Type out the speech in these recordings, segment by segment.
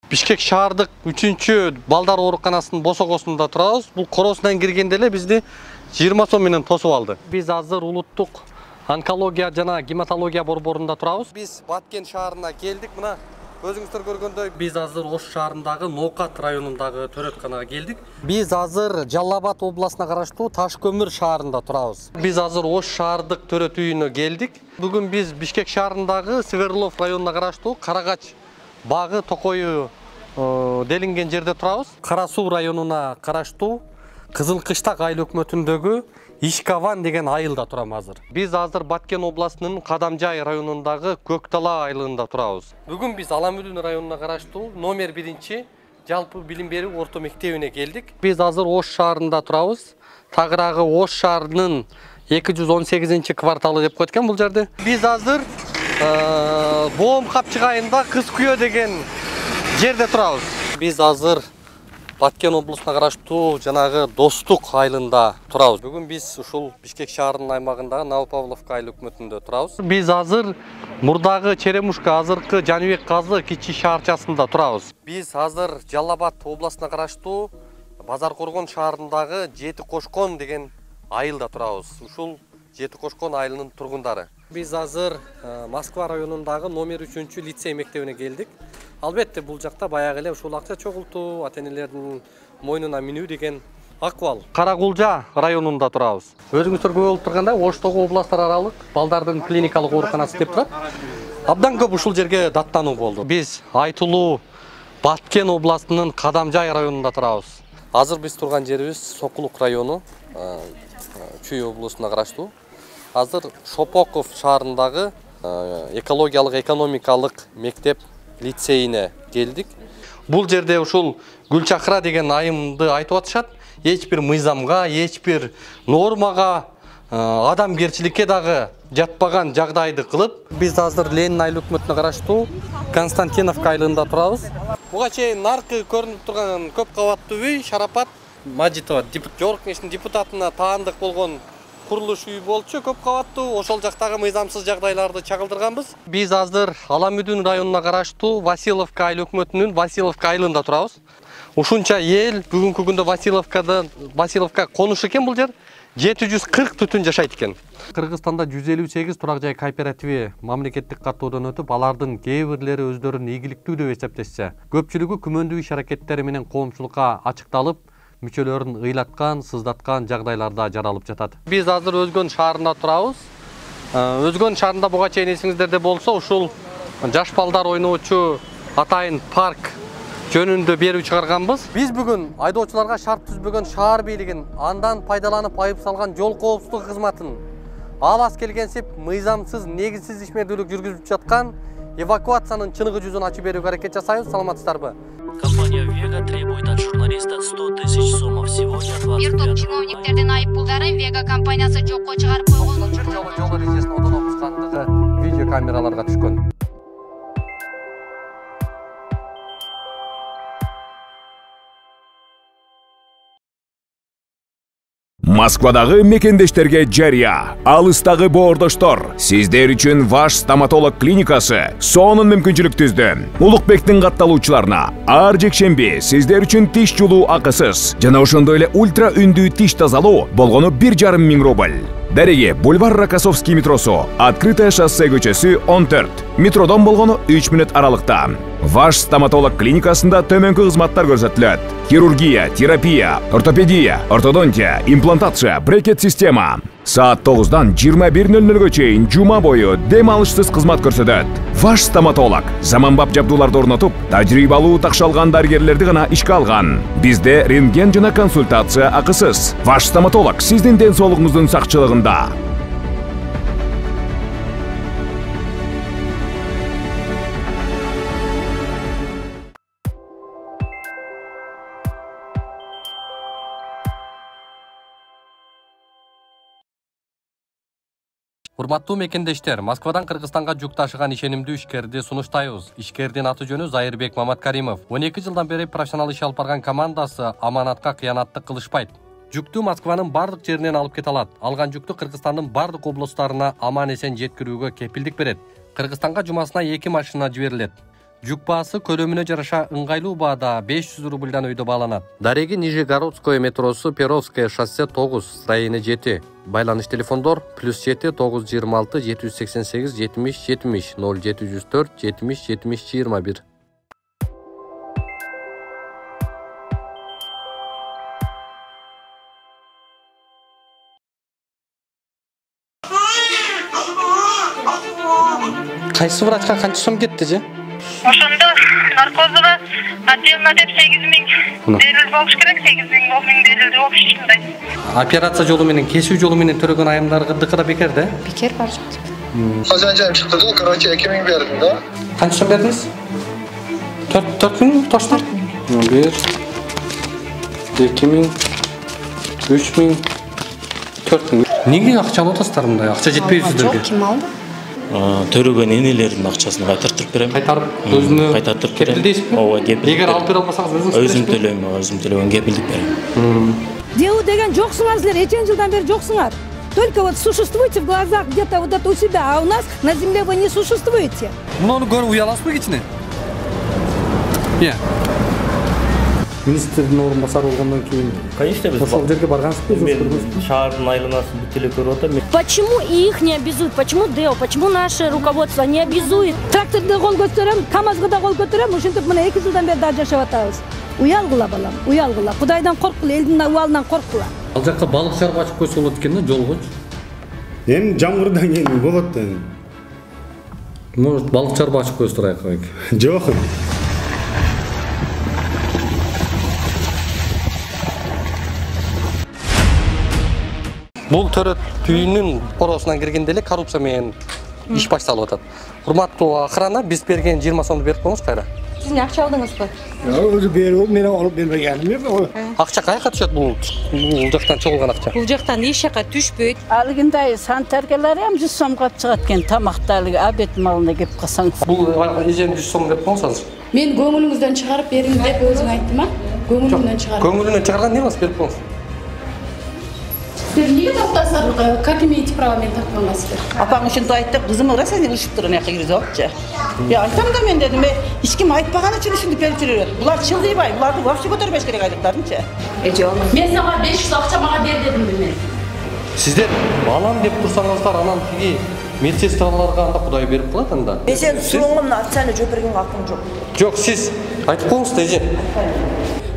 Бишкек шаардык 3-чү балдар ооруканасынын босогосунда турабыз. Бул коросунан киргенде эле бизди 20 сом менен тосуп алды. Биз азыр улуттук онкология жана гематология борборунда турабыз. Биз Баткен шаарына келдик. Мына өзүңүздөр көргөндөй биз азыр Ош шаарындагы Ноокат районундагы төрөтканага келдик. Биз азыр Жалал Абад областына караштуу Таш көмүр шаарында турабыз. Биз азыр Ош шаардык төрөт үйүнө келдик. Бүгүн биз Бишкек шаарындагы Свердлов районуна караштуу Карагач багы Токою делинген жерде турабыз. Кара Суу районуна караштуу Кызыл Кыштак айыл өкмөтүндөгү Ишкаван деген айылда турам азыр. Биз азыр Баткен областынын Кадамжай районундагы Көктала айылында турабыз. Бүгүн биз Аламүдүн районуна караштуу номер 1 жалпы билим берүү орто мектебине келдик. Биз азыр Ош шаарында турабыз. Тагыраагы Ош шаарынын 218-кварталы деп коет экен бул жерде. Биз азыр Боом капчыгайында Кыз Күйө деген жерде турабыз. Биз азыр Баткен облусуна караштуу жанагы Достук айылында турабыз. Бүгүн биз ушул Бишкек шаарынын аймагындагы Новопавловка айыл өкмөтүндө турабыз. Биз азыр мурдагы Черемушка, азыркы Жаныбек Казы кичи шаарчасында турабыз. Биз азыр Жалал Абад областына караштуу Базар Коргон шаарындагы Жети Кошкон деген айылда турабыз. Ушул Жети Кошкон айылынын тургундары. Биз азыр Москва районундагы номер 3 лицей мектебине келдик. Албетте бул жакта баягы эле ушул акча чогултуу, ата-энелердин мойнуна минүү деген акыбал. Каракулжа районунда турабыз. Өзүңүздөр көрүп тургандай, Оштогу областтар аралык балдардын клиникалык ооруканасы деп турат. Абдан көп ушул жерге даттануу болду. Биз айтылуу Баткен областынын Кадамжай районунда турабыз. Азыр биз турган жерибиз Сокулук району, Чүй облусуна караштуу. Азыр Шопоков шаарындагы экологиялык экономикалык мектеп лицейине келдик. Бул жерде ушул Гүлчакыра деген айымды айтып атышат. Эч бир мыйзамга, эч бир нормага, адамгерчиликке дагы жатпаган жагдайды кылып, биз азыр Ленин айыл өкмөтүнө караштуу Константиновка айылында турабыз. Буга чейин наркы көрүнүп турган көп кабаттуу үй Шарапат Мажитова Жогорку Кеңештин депутатына таандык болгон курулуш үй болчу, көп кабаттуу. Ошол жактагы мыйзамсыз жагдайларды чагылдырганбыз. Биз азыр Аламүдүн районуна караштуу Василовка айыл өкмөтүнүн Василовка айылында турабыз. Ушунча эл бүгүнкү күндө Василовка конуш экен бул жер. 740 түтүн жашайт экен. Кыргызстанда 158 турак жай кооперативи мамлекеттик каттоодон өтүп, алардын кээ бирлери өздөрүн ийгиликтүү деп эсептешсе, көпчүлүгү күмөндүү иш аракеттери менен коомчулукка ачыкталып, мүчөлөрүн ыйлаткан, сыздаткан жагдайларда жаралып жатат. Биз азыр Өзгөн шаарында турабыз. Өзгөн шаарында буга чейин эсиңиздерде болсо, ушул жаш балдар ойноочу атайын парк жөнүндө берүү чыгарганбыз. Биз бүгүн айдоочуларга шарт түзбөгөн шаар бийлигин, андан пайдаланып айып салган жол коопсуздугу кызматын, алас келгенсип мыйзамсыз, негизсиз ишмердүүлүк жүргүзүп жаткан эвакуациянын чыныгы жүзүн ачып берүүгө аракет жасайбыз. Саламатсыздарбы? Компания Вега требует от журналиста 100 тысяч сомов сегодня 20. Бир топ чиновниктердин айыппулдарын Вега компаниясы жокко чыгарып койгон. Жол эрежесин одоно бускандыгы видео камераларга түшкөн. Москвадагы мекендештерге жарыя, алыстагы боордоштор, сиздер үчүн Ваш стоматолог клиникасы сонун мүмкүнчүлүк түздү. Улукбектин катталуучуларына ар жекшемби сиздер үчүн тиш жулуу акысыз жана ошондой эле ультра үндүү тиш тазалоо болгону 1,5 миң рубль. Дареги бульвар Рокоссовский метросу, Открытое шоссе көчөсү 14. Метродон болгону 3 мүнөт аралыкта. Ваш стоматолог клиникасында төмөнкү кызматтар көрсөтүлөт. Хирургия, терапия, ортопедия, ортодонтия, имплантация, брекет система. Саат 9-дан 21:00-гө чейин жума бою дем алышсыз кызмат көрсөтөт. Ваш стоматолог заманбап жабдууларды орнотуп, тажрыйбалуу такшалган дарыгерлерди гана ишке алган. Бизде рентген жана консультация акысыз. Ваш стоматолог сиздин ден соолугуңуздун сакчылыгында. Урматтуу мекендештер, Москвадан Кыргызстанга жүк ташыган ишенимдүү ишкерди сунуштайбыз. Ишкердин аты жөнү Зайырбек Маматкаримов. 12 жылдан бери профессионал иш алып барган командасы аманатка кыянаттык кылышпайт. Жүктү Москванын бардык жеринен алып кете алат. Алган жүктү Кыргызстандын бардык облустарына аман эсен жеткирүүгө кепилдик берет. Кыргызстанга жумасына 2 машина жиберилет. Жүк баасы көлөмүнө жараша ыңгайлуу баада 500 рубльдан өйдө бааланат. Дареги Нижегородское метросу Перовское шоссе 9, району 7. Байланыш телефондор +7 926 788 70 70 0704 70 70 21. Кайсы врачка канча сом кетти же? Ошондо наркозго отдельно деп 8.000 берил болуш керек, 8.000 берилди общий. Операция жолу менен, кесүү жолу менен төлөгөн айымдар дыкыда бекер да? Бекер бар жок. Кazanacağım çıktı da короче 2000 verdim da. Канча сом бердиңиз? 4000 точно? 1 2000 3000 4000. Неге акча алып атасыздар мындай? Акча жетпейби сиздерге? Жок, ким алды? Төрөгөн энелердин акчасын кайтартып берем. Кайтарып өзүнө кайтартып берем. Кепилдейсизби? Ооба, кепилдик. Эгер алып бере албасаңыз өзүм төлөйм, өзүм төлөгөн кепилдик берем. Делу деген жоксуңар силер, эчен жылдан бери жоксуңар. Только вот существуете в глазах где-то вот это у себя, а у нас на земле вы не существуете. Муну көрүп уяласызбы кичине? Министрдин орун басары болгондон кийин Конечно, без ошол жерге баргансызбы? шаардын айланасын бүт эле көрүп атам. Почему их не обязуют? Почему ДЭО? Почему наше руководство не обязует? Тракторда кол көтөрөм, КамАЗга да кол көтөрөм, ушинтип мына 2 жылдан бери да жашап атабыз. Уялгыла балам, уялгыла. Кудайдан корккула, элдин абалынан корккула. Ал жакка балык чарба ачып койсо болот экен да, жолгочу. Эми жамгырдан кийин болот да. Может, балык чарба ачып койсо турайык койк. Жок. Бул төрөт үйүнүн коросуна киргенде эле коррупция менен иш башталып атат. Урматтуу охрана, биз берген 20 сомду берип коюңуз кайра. Сиз эмне акча алдыңызбы? Өзү берип, мен алып бербегенмин. Акча каяка түшөт бул жактан чогулган акча? Бул жактан эч жака түшпөйт. Алгындай санитаркалар ham 100 сомго чыгат экен, тамакта обед малына кеп калсаң. Бул эжем 100 сом деп коюңуз азыр. Мен көңүлүңүздөн чыгарып бериң деп өзүң айттым а? Көңүлүңдөн чыгарып. Көңүлүнөн чыгарган не болсо берип коюңуз. Сиздер эмнеге таптасыздар? Как имеете право мени тапканга? Апаң ушинтип айтты, кызым ыраса сен ышып туруп ана жака киргизип. Я айтам да мен дедим, эч ким айтпаган үчүн ушинтип берип жүрөт. Булар чылдыйбай, буларды вообще көтөрбөш керек айлыктарынчы. Жок. Мен сага 500 акча мага бер дедим мен. Сиздер балам деп турсаңыздар, анан тиги медсестраларга анда Кудай берип калат анда. Мен сен суроңдун акчаны жөбөргөн акым жок. Жок, сиз айтып коюңуз да эже.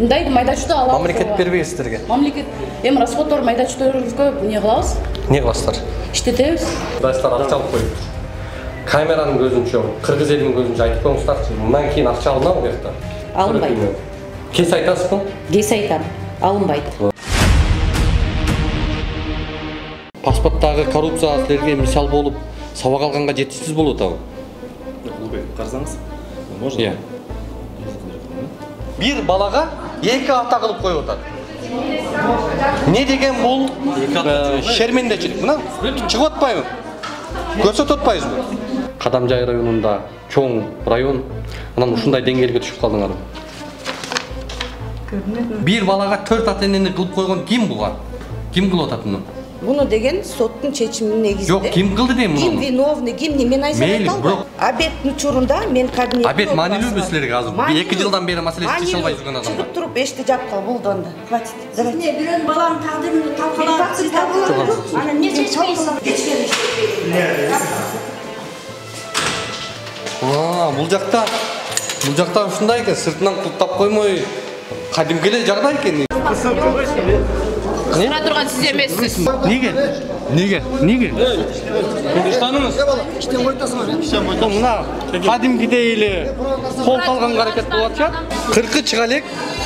Мындайды майда-чүйдө алабыз. Мамлекет бербейт сиздерге. Мамлекет эми расходдор майда-чүйдөрүбүзгө эмне кылабыз? Не кыласыздар? Иштетебиз. Дайстар акча алып коюп. Камеранын көзүнчө, кыргыз элинин көзүнчө айтып коюңуздарчы. Мындан кийин акча алынабы бу жакта? Алынбайт. Кес айтасызбы? Кес айтам. Алынбайт. Паспорттагы коррупция силерге мисал болуп, сабак алганга жетишсиз болуп атабы? Карасаңыз, можно? Bir балага 2 ата кылып коюп атат. Не деген бул шермендечилик? Мына чыгып атпайбы? Көрсөтүп атпайбызбы? Кадамжай районунда чоң район, анан ушундай деңгээлге түшүп калдыңар. Bir балага 4 ата-энени кылып койгон ким буга? Ким кылып атат муну? Буну деген соттун чечиминин негизинде. Жок, ким кылды дейм муну? Ким виновный, ким не мен айтам. Обед учурунда мен кабинет. Обед маанилүүбү силерге азыр? 2 жылдан бери маселеси чечиле албай жүргөн адам. Чыгып туруп эшти жапкан болду. Хватит. Не бирөөнүн баланын тагдырын талкалап, сиз талкалап. Ана эмне чечпейсиз? Бул жакта ушундай экен, сыртынан куттап коймой, кадимки эле жагдай экен. Сура турган сиз эмессиз. Неге? Кыргызстаныңыз? Иштен койтасыңар. Мына кадимкидей эле кол калганга аракет болуп атат. 40 чыга элек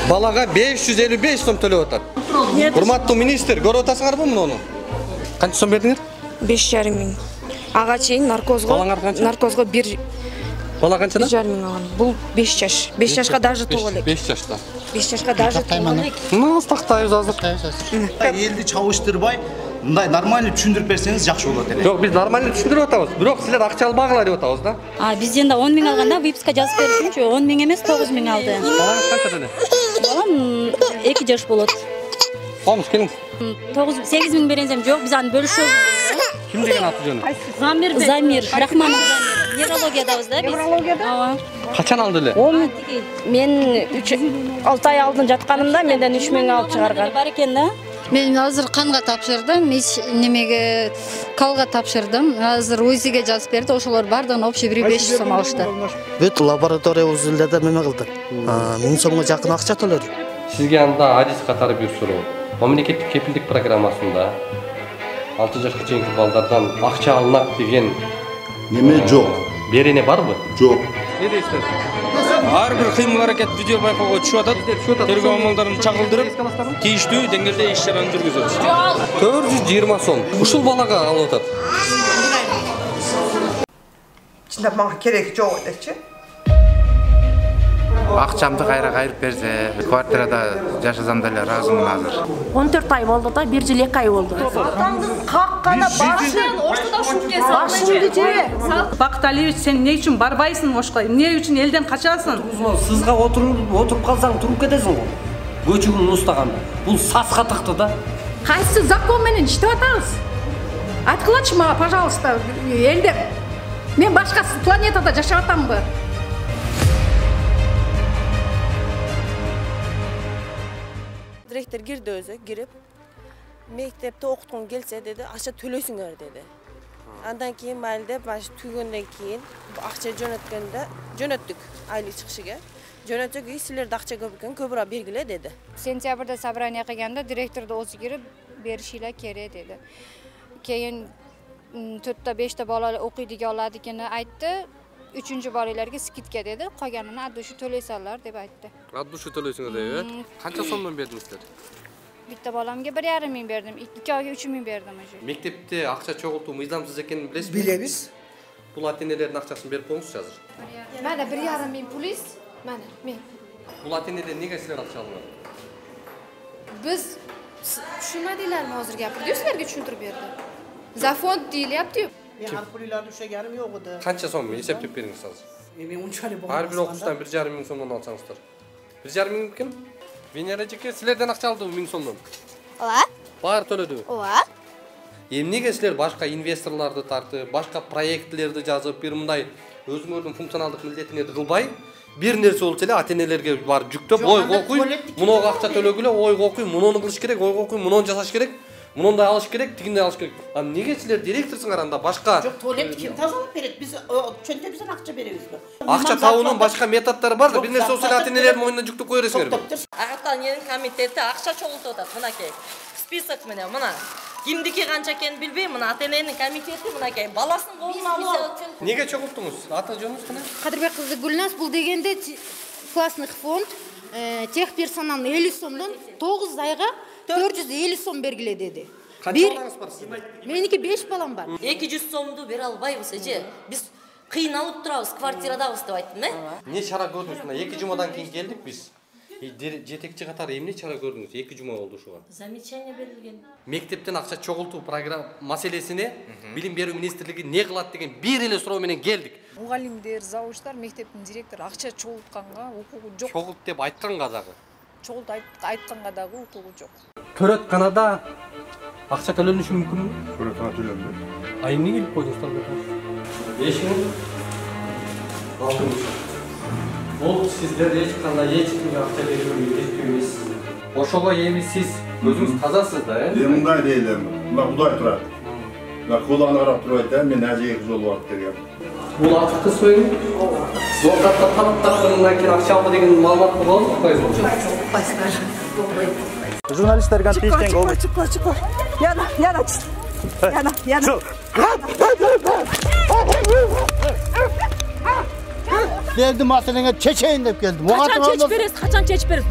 балага 555 сом төлөп атат. Урматтуу министр, көрүп атасыңарбы муну? Канча сом бердиңер? 5,5 миң. Ага чейин наркозго 1 Бала канчада? 1,5 миң алган. Бул 5 жаш. 5 жашка даже толо элек. 5 жашта. 5 жашка даже толо элек. Мына тактайбыз азыр. Элди чабыштырбай, мындай нормально түшүндүрүп берсеңиз жакшы болот эле. Жок, биз нормально түшүндүрүп атабыз. Бирок силер акча албагыла деп атабыз да. Бизден да 10 миң алганда выписка жазып беришинчи 10 миң эмес 9 миң алды. Балаңыз канчада эле? Балам 2 жаш болот. Комуз келиңиз. 8 миң беренсем жок, биз аны бөлүшөбүз. Ким деген аты жөнү? Замир Рахманов. Неврологиядабыз да биз. Неврологияда? Ооба. Качан алды эле? Мен 6 ай алдын жатканымда менден 3 миң алып чыгарган. Бар экен да. Мен азыр канга тапшырдым, немеге калга тапшырдым. Азыр УЗИге жазып берди, ошолор бардыгын общий бир 500 сом алышты. Бүт лаборатория УЗИлерде неме кылдык. 1000 сомго жакын акча төлөдүк. Сизге анда адис катары бир суроо. Мамлекеттик кепилдик программасында 6 жашка чейинки балдардан акча алынат деген неме жок. Берене барбы? Жок. Не дейсиз? Ар бир кыймыл-аракет видео байкоого түшүп атат. Тергөө амалдарын чагылдырып, тийиштүү деңгээлде иш чараны жүргүзөбүз. 420 сом. Ушул балага алып атат. Чындап мага кереги жок элечи. Акчамды кайрып берсе, квартирада жашасам деле ыраазымын азыр. 14 ай болду да, 1 жыл 2 ай болду. Каккана башын оштуда ушуп келсе. Башыңды же. Бакыт Алиевич, сен эмне үчүн барбайсың ошко? Эмне үчүн элден качасың? Сызга отуруп калсаң туруп кетесиң го. Көчүгүн устаганда. Бул саска тыкты да. Кайсы закон менен иштеп атабыз? Айткылачы мага, пожалуйста, элде мен башка планетада жашап атамбы? Директор кирди өзү, кирип, мектепте окуткун келсе деди, акча төлөйсүңөр деди. Андан кийин майыл деп, түгөндөн кийин акча жөнөттүк айлык чыгышыга. Жөнөтөк силерде акча көп экен, көбүрөөк бергиле деди. Сентябрда собрание кылганда директорду өзү кирип беришиле керек деди. Кийин 4-5 бала окуй деген алады экени айтты. 3-cü балаларга скидка деди. Калганын от души төлөй салар деп айтты. От души төлөйсүңөр деп, канча сомдон бердиңиздер? Битте баламга 1,5 миң бердим, 2 айга 3 миң бердим уже. Мектепте акча чогултуу мыйзамсыз экенин билесизби? Билебиз. Бул ата-энелердин акчасын берип коюңузчу азыр. Мана 1,5 миң пулис, мана мен. Бул ата-энеден неге силер акча алган? Биз түшүнмөдүлөрмү азыр гапты? Силерге түшүндүрүп берди. За фонд дейляпты. Men harpulilar düşegerim yok idi. Kança son mu? Eseptip beriniz hazır. Men unchalik bo'lmasa. Har bir o'qishdan 1,5 ming so'mdan olsangizlar. 1,5 ming kim? Venera jike sizlardan ақша aldı 1000 so'mdan. Ооба. Баары төлөдү. Ооба. Эмнеге силер башка инвесторларды тартып, башка проектлерди жазып, бир мындай өзүңөрдүн функционалдык милдетиңерди кылбай, бир нерсе болчу эле ата-энелерге барып жүктөп, ойго окуй, мунуга акча төлөгүлө, ойго окуй, мунуну кылыш керек, ойго окуй, мунуну жасаш керек. Мунундай алыш керек, тигиндей алыш керек. Неге силер директорсуңар анда башка? Жок, туалетти ким тазалап берет? Биз чөнтөбүздөн акча беребизби? Акча табуунун башка методдору бар да, бир нерсе болсо эле ата-энелердин мойнуна жүктөп кое бересиңерби? Агартаниянын комитети акча чогултуп атат, мынакей. Список менен, мына. Кимдики канча экенин билбейм, мына ата-эненин комитети мынакей. Баласын колуна алып. Неге чогулттуңуз? Аты жөнүңүз кандай? Кадырбек кызы Гүлназ, бул дегенде классный фонд техперсоналдын 50 сомдон 9 айга 450 сом бергиле деди. Канча балаңыз бар сиздин? Меники 5 балам бар. 200 сомду бере албайбыз эже. Биз кыйналып турабыз, квартирадабыз деп айттым, Не чара көрдүңүз? Мына 2 жумадан кийин келдик биз. Жетекчи катары эмне чара көрдүңүз? 2 жума болду ушуга. Замечание берилген. Мектептен акча чогултуу программа маселесине Билим берүү министрлиги не кылат деген бир эле суроо менен келдик. Мугалимдер, завучтар, мектептин директору акча чогултканга укугу жок. Чогулт деп айтканга дагы. Чогулт айтканга дагы укугу жок. Төрөтканада акча төлөнүшү мүмкүнбү? Төрөткана төлөнбү. А эмне келип койдуңуздар бул? Эшиңиз бул сиздер эч кандай кимге акча берүүнү кетпейбиз. Ошого эми сиз өзүңүз тазасыз да, Мындай дейлем. Мына Кудай турат. Мына Кудайны карап турат да, мен ажыйгы жол барып келгем. Бул акча сөйүн. Зоокатта таптарынан кийин акча алды деген маалымат болду, укпайсызбы? Журналисттерге тиешкен кол. Чыкла. Яна. Geldim masalene çeçeyin deyip geldim. Kaçan çeç beresiz, kaçan çeç beresiz.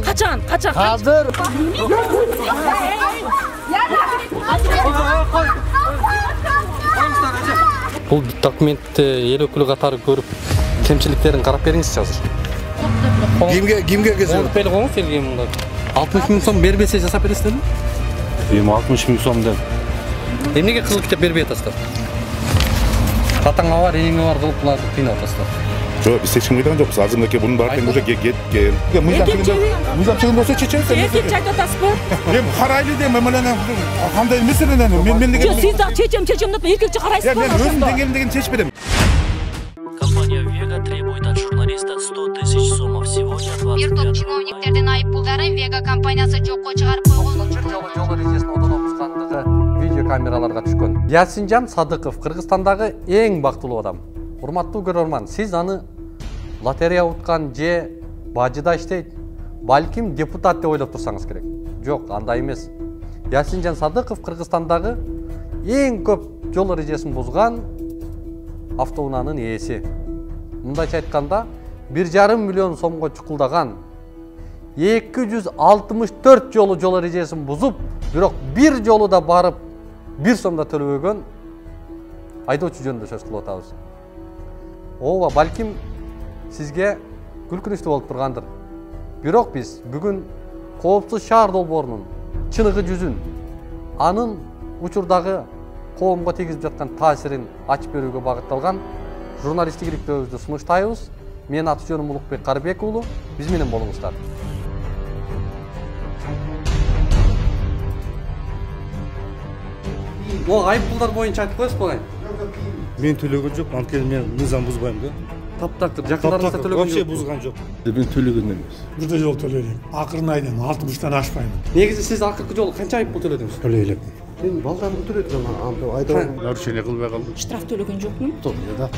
Kaçan. Hazır. Бул документти эл өкүлү катары көрүп, кемчиликтерин карап бериңизчи азыр. Кимге кезип? Бел коңуз элге мында. 60 миң сом бербесе жасап бересиздерби? Эми 60 миң сом деп. Эмнеге кызыл китеп бербей атасыздар? Татаңа бар, эңиңе бар кылып буларды кыйнап атасыздар. Жок, биз эч ким кыйнаган жокпуз. Азыркы бунун баары уже кеткен. Мыйзам чегинде болсо чечесиз. Эркекчи айтып атасызбы? Эми карайлы дейм, мына кандай эмес эле мен Сиз да чечем деп эркекчи карайсызбы? Мен өзүм деңгээлимдегин чечип берем. бир топ чиновниктердин айыппулдарын Вега компаниясы жокко чыгарып койгон. Жол эрежесин одон окускандыгы видео камераларга түшкөн. Ясинжан Садыков Кыргызстандагы эң бактылуу адам. Урматтуу көрөрман, сиз аны лотерея уткан же бажыда иштейт, балким депутат деп ойлоп турсаңыз керек. Жок, андай эмес. Ясинжан Садыков Кыргызстандагы эң көп жол эрежесин бузган автоунаанын ээси. Мындайча айтканда 1,5 миллион сомго чукулдаган 264 жолу жол эрежесин бузуп, бирок бир жолу да барып 1 сом да төлөбөгөн айдоочу жөнүндө сөз кылып атабыз. Ооба, балким сизге күлкүнүчтүү болуп тургандыр. Бирок биз бүгүн Коопсуз шаар долбоорунун чыныгы жүзүн, анын учурдагы коомго тийгизип жаткан таасирин ачып берүүгө багытталган журналисттик иликтөөбүздү сунуштайбыз. Менин аты жөнүм Улукбек Карыбек уулу. Биз менен болуңуздар. О, айыппулдар боюнча айтып коесуз бугай. Мен төлөгөн жок, анткени мен мыйзам бузбайм да. Таптакыр жакындарыңызда төлөгөн жок. Вообще бузган жок. Мен төлөгөн эмес. Бирде жол төлөйм. Акырын айдан 60-тан ашпайм. Негизи сиз акыркы жолу канча айыппул төлөдүңүз? Төлөй элек. Мен балдарымды төлөйм, айда нарушение кылбай калдым. Штраф төлөгөн жокмун? Да.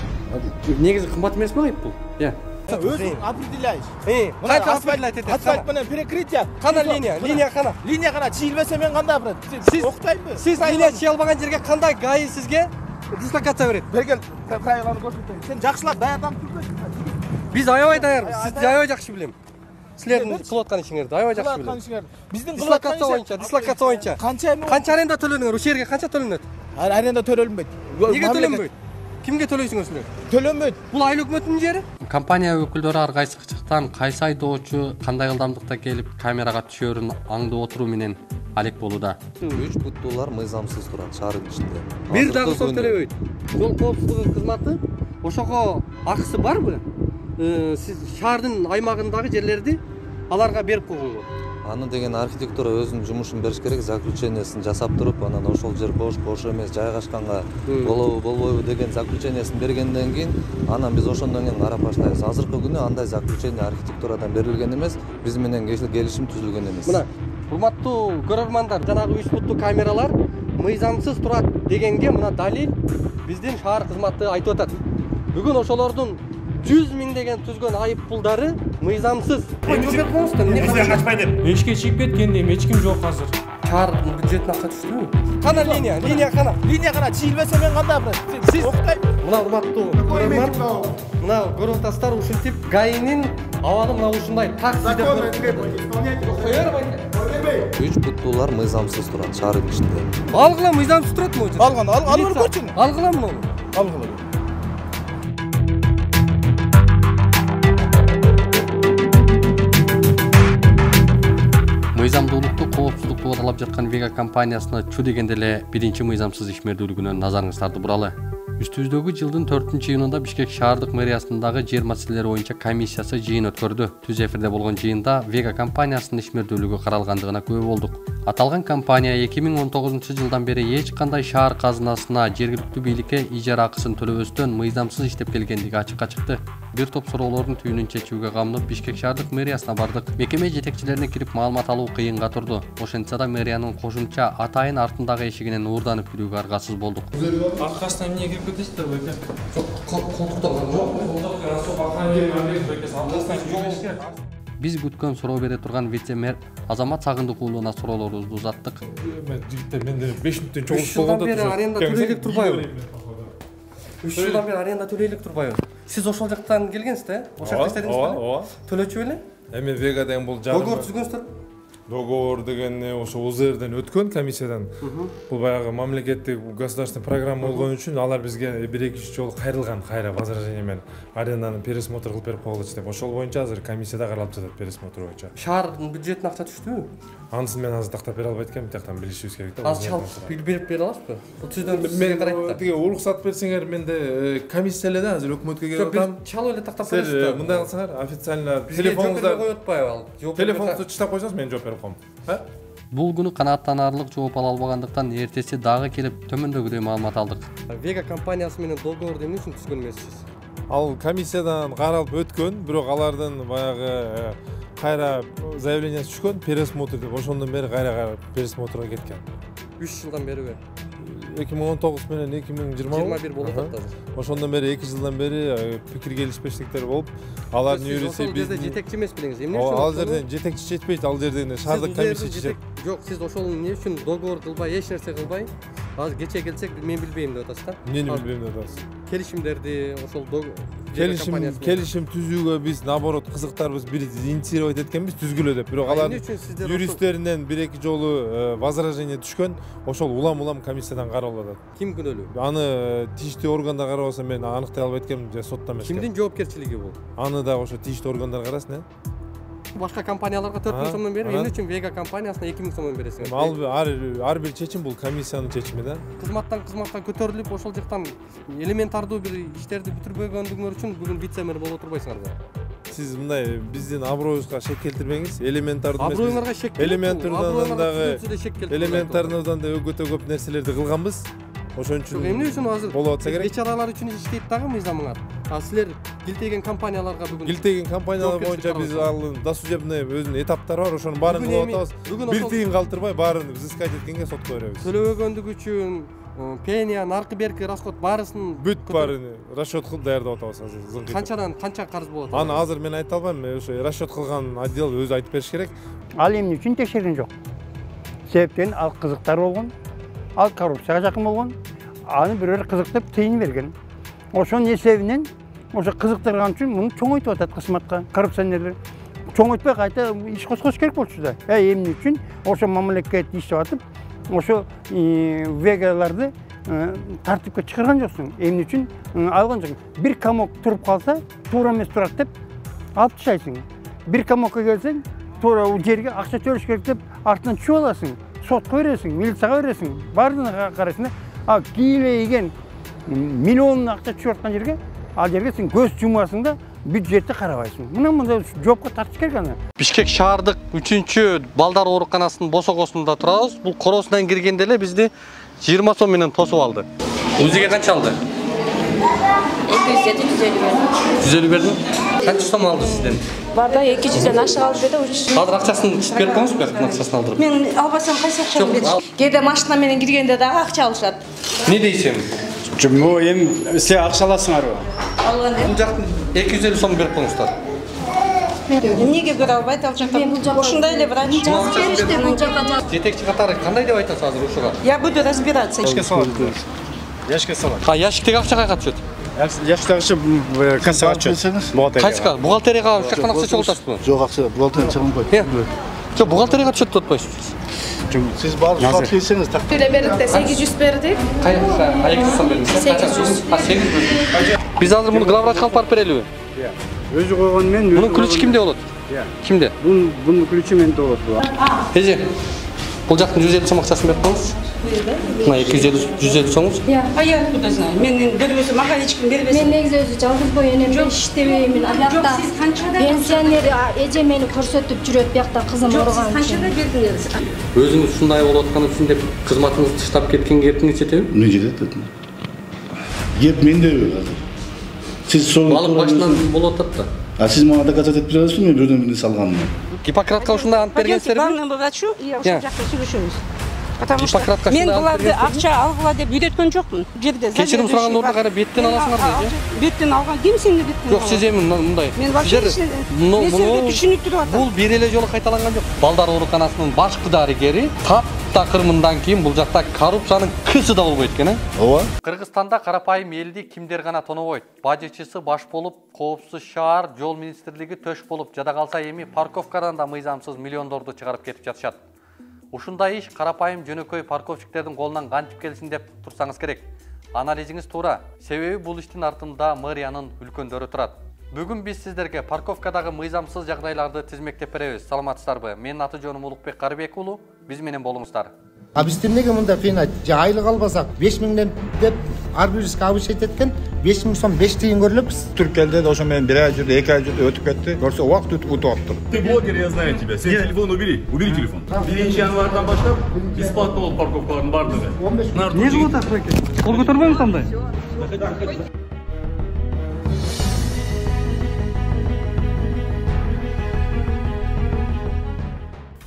Негизи кымбат эмесби айыппул? Өзүң определяйсың. Канча определять этесиз? Асфальт менен перекрытие. Кана линия? Линия кана? Линия кана чийилбесе мен кандай апарат? Сиз октоймбу? Сиз линия чийе албаган жерге кандай ГАИ сизге дислокация берет? Бергел правиланы көрсөтөйүн. Сен жакшылап даярданып турбайсың. Биз аябай даярбыз. Сиз аябай жакшы билем. Силердин кылып аткан ишиңерди аябай жакшы билем. Биздин дислокация боюнча. Канча аренда төлөнөңөр? Ушул жерге канча төлөнөт? Аренда төлөнбөйт. Неге төлөнбөйт? Кимге төлөйсүңөр силер? Төлөнбөйт. Бул айыл өкмөттүн жери. Компания өкүлдөрү ар кайсы кычыктан кайсы айдоочу кандай ылдамдыкта келип камерага түшөрүн аңдып отуруу менен алек болууда. 3 буттуулар мыйзамсыз турат шаардын ичинде. Бир дагы сом төлөбөйт. Жол коопсуздугу кызматы ошого акысы барбы? Сиз шаардын аймагындагы жерлерди аларга берип койгонго. Аны деген архитектура өзүнүн жумушун бериш керек, заключениясын жасап туруп, анан ошол жер бош эмес, жайгашканга болобу болбойбу деген заключениясын бергенден кийин, анан биз ошондон кийин карап баштайбыз. Азыркы күнү андай заключение архитектурадан берилген эмес, биз менен келишим түзүлгөн эмес. Мына, урматтуу көрөрмандар, жанагы 3 буттуу камералар мыйзамсыз турат дегенге мына далил биздин шаар кызматы айтып атат. Бүгүн ошолордун 100 миңдеген түзгөн айыппулдары мыйзамсыз. Бизден качпай деп. Эшикке чыгып кеткен эми эч ким жок азыр. Шаар бюджетине акча түштүбү? Кана линия кана? Линия кана чийилбесе мен кандай апарат? Сиз октойбу. Мына урматтуу көрөрман, мына көрүп атасыздар, ушинтип ГАИнин абалы мына ушундай так сиздер. 3 буттуулар мыйзамсыз турат шаардын ичинде. Алгыла мыйзамсыз туратмы? Алгыла. Алгыла муну. Алгыла. Мыйзамдуулукту, коопсуздукту каалап жаткан Вега компаниясына чу дегенде эле биринчи мыйзамсыз ишмердүүлүгүнө назарыңыздарды буралы. Үстүбүздөгү жылдын 4-июнунда Бишкек шаардык мэриясындагы жер маселелери боюнча комиссиясы жыйын өткөрдү. Түз эфирде болгон жыйында Вега компаниясынын ишмердүүлүгү каралгандыгына күбө болдук. Аталган компания 2019 жылдан бери эч кандай шаар казынасына жергиликтүү бийликке ижара акысын төлөбөстөн мыйзамсыз иштеп келгендиги ачыкка чыкты. Бир топ суроолордун түйүнүн чечүүгө камынып Бишкек шаардык мэриясына бардык. Мекеме жетекчилерине кирип маалымат алуу кыйынга турду. Ошентсе да мэриянын кошумча атайын артындагы эшигинен уурданып кирүүгө аргасыз болдук. Аркасынан эмне кирип кетесиздер беке? Колтуктан Биз күткөн суроо бере турган вице-мэр Азамат Сагындык уулуна суроолорубузду узаттык. Мен жигиттер менде 5 мүнөттөн чоң болғанда. 3 жылдан бери аренда төлөйлүк турбайбы? 3 жылдан бери аренда төлөйлүк турбайбы? Сиз ошол жактан келгенсиз да? Ошол жакта иштедиңизби? Ооба. Төлөчү беле? Эми Вега деген бул жарым. Договор түзгөнсүздөр? Договор деген ошо УЗРден өткөн комиссиядан. Бул баягы мамлекеттик государственный программа болгон үчүн алар бизге 1-2 жолу кайрылган, кайра возражение менен аренданы пересмотр кылып берип койгулачы деп. Ошол боюнча азыр комиссияда каралып жатат пересмотр боюнча. Шаардын бюджетине акча түштүбү? Анысын мен азыр тактап бере албайт экенмин, тактан билишибиз керек да. Аз чалып берип бере аласызбы? Бул түздөн сизге карайт да. Тиги уруксат берсеңер менде комиссия эле да, азыр өкмөткө келип атам. Чалып эле тактап бересиз да. Мындай кылсаңар, официально телефонуңузда коюп атпайбы ал? Телефонуңузду чыштап койсоңуз мен жооп берип коем. Бул күнү канааттанарлык жооп ала албагандыктан эртеси дагы келип төмөндөгүдөй маалымат алдык. Вега компаниясы менен договорду эмне үчүн түзгөн эмессиз? Ал комиссиядан каралып өткөн, бирок алардын баягы кайра заявлениясы түшкөн, пересмотр деп, ошондон бери кайра пересмотрга кеткен. 3 жылдан бериби? 2019 менен 2021 болуп атат. Ошондон бери 2 жылдан бери пикир келишпештиктер болуп, алардын юриси бизде жетекчи эмес белеңиз. Эмне үчүн? Ал жерден жетекчи жетпейт, ал жерден шаардык комиссия чечет. Жок, сиз ошол эмне үчүн договор кылбай, эч нерсе кылбай, азыр кече келсек мен билбейм деп атасыз да? Эмнени билбейм деп атасыз? Келишимдерди, ошол келишим түзүүгө биз наоборот кызыктарбыз, бир инициировать эткенбиз, түзгүлө деп. Бирок алардын юристтеринен 1-2 жолу возражение түшкөн, ошол улам комиссиядан каралып атат. Ким күнөөлүү? Аны тийиштүү органдар карабаса мен аныктай албайт экенмин, же сотто эмес. Кимдин жоопкерчилиги бул? Аны да ошо тийиштүү органдар карасын, Башка компанияларга 4000 сомдон берип, эмне үчүн Vega компаниясына 2000 сомдон бересиңер? Ар бир чечим бул комиссиянын чечими да. Кызматтан көтөрүлүп, ошол жактан элементардуу бир иштерди бүтүрбөгөндүгүңөр үчүн бүгүн вице-мэр боло турбайсыңарбы? Сиз мындай биздин аброюбузга шек келтирбеңиз. Элементардуу аброюңарга шек элементардан да өтө көп нерселерди кылганбыз. Ошон үчүн эмне үчүн азыр болуп атса керек. Бечаралар үчүн иштейт дагы мыйзамыңар. А силер килтеген компанияларга бүгүн компаниялар боюнча биз ал досудебный өзүнүн этаптары бар, ошонун баарын кылып атабыз. Бир тыйын калтырбай баарын взыскать эткенге сотко беребиз. Төлөбөгөндүк үчүн пения, наркы берки, расход баарысын бүт баарын расчет кылып даярдап атабыз азыр. Канча карыз болот? Аны азыр мен айта албайм, ошо расчет кылган отдел өзү айтып бериш керек. Ал эмне үчүн текшерген жок? Себептен ал кызыктар болгон, ал коррупцияга жакын болгон, аны бирөө кызыктап тыйын берген. Ошонун эсебинен ошо кызыктырган үчүн муну чоңойтуп атат кызматка коррупционерлер. Чоңойтпой кайта иш козгош керек болчу да. Эмне үчүн ошо мамлекет иштеп атып, ошо Вегаларды тартипке чыгарган жоксуң. Эмне үчүн алган жоксуң? Бир комок туруп калса, туура эмес турат деп алып ташайсың. Бир комокко келсең, туура жерге акча төлөш керек деп артынан чүп аласың. Сотко бересиң, милицияга бересиң, баардыгына карайсың. А кийлейген миллион акча чүп аткан жерге, ал жерге сен көз жумасың да бюджетти карабайсың. Мындай жоопко тартыш керек аны. Бишкек шаардык 3-чү балдар ооруканасынын босогосунда турабыз. Бул коросунан киргенде эле бизди 20 сом менен тосуп алды. Өзүгө канча алды? 150 бердим. Канча сом алды сизден? Барда 200-ден ашык алып берди. Азыр акчасын чыгып берип коюңузбу, акчасын алдырып. Мен албасам кайсы акчаны бериш? Кээде машина менен киргенде дагы акча алышат. Не дейсиң? Жуму эми сиз акча аласыңарбы? Алган. Бул жактан 250 сом берип коюңуздар. Эмнеге бере албайт ал жакта? Ошондой эле врач. Жетекчи катары кандай деп айтасыз азыр ушуга? Я буду разбираться. Яшке салат. Яшке салат. Ящиктеги акча кайга түшөт? Ящиктеги кассага түшөт. Кайсыга? Бухгалтерияга чаккан акча чыгылтасызбы? Жок, акча бухгалтерияга чыгылбайт. Жок, бухгалтерияга түшөт деп атпайсызбы? Siz bazı saat geçseniz tak. Öyle verdik de 800 verdik. Kayık tutsam benim. 800. Ha 800. Biz hazır bunu glavraç kalıp barıp verelim. Özü koygan men. Bunun külüçü kimde olur? Kimde? Bunun külüçü mende olur bu. Hece. Бұл жақтың 150 сом ақшасын беріп қойыңыз. Мына 150 сомыңыз. Я откуда знаю? Мен бербесе, маған ешкім бербесе. Мен негізі өзі жалғызбой енем іштебеймін. Аяқта пенсионер эже мени көрсөтүп жүрөт, биякта кызым ооруган үчүн. Канчада бердиңиз? Өзүңүз ушундай болуп аткан үчүн деп кызматыңызды таштап кеткенге эптиңиз жетеби? Эмне жетет? Кеп менде азыр. Сиз сол балык башынан болуп атат да. А сиз мага доказать этип бересизби, мен бирден бирин салганымды? Гиппократка ушундай ант бергенсиздерби? Главный врачу и ошол жакта сүйлөшөбүз. Потому что Гиппократка мен буларды акча алгыла деп үйрөткөн жокмун. Жерде кечирим сураган ордуна карап беттен аласыңар дейт. Беттен алган ким сени беттен? Жок, сиз эми мындай. Мен вообще түшүнүп туруп атам. Бул бир эле жолу кайталанган жок. Балдар ооруканасынын башкы дарыгери таптакырмындан кийин бул жакта коррупциянын кысы да болбойт экен, э? Ооба. Кыргызстанда карапайым элди кимдер гана тонобойт. Бажычысы баш болуп, коопсуз шаар, жол министрлиги төш болуп, жада калса эми парковкадан да мыйзамсыз миллиондорду чыгарып кетип жатышат. Ушундай иш карапайым жөнөкөй парковщиктердин колунан кантип келсин деп турсаңыз керек. Анализиңиз туура. Себеби бул иштин артында мэриянын үлкөндөрү турат. Бүгүн биз сиздерге парковкадагы мыйзамсыз жагдайларды тизмектеп беребиз. Саламатсыздарбы? Менин аты жөнүм Улукбек Карыбек уулу. Биз менен болуңуздар. А биз эмнеге мында финайт? Же айлык албасак 5000ден деп ар бирибизге абышет эткен 5000 сом 5 тыйын көрүлөп Түркияде ошо менен 1 ай жүрдү, 2 ай жүрдү, өтүп кетти. Көрсө убакыт утуп атты. Ты блогер, я знаю тебя. Свой телефон убери. Убери телефон. 1 январдан баштап бесплатно болуп парковкалардын бардыгы. Не болот акча? Кол көтөрбөймүз андай.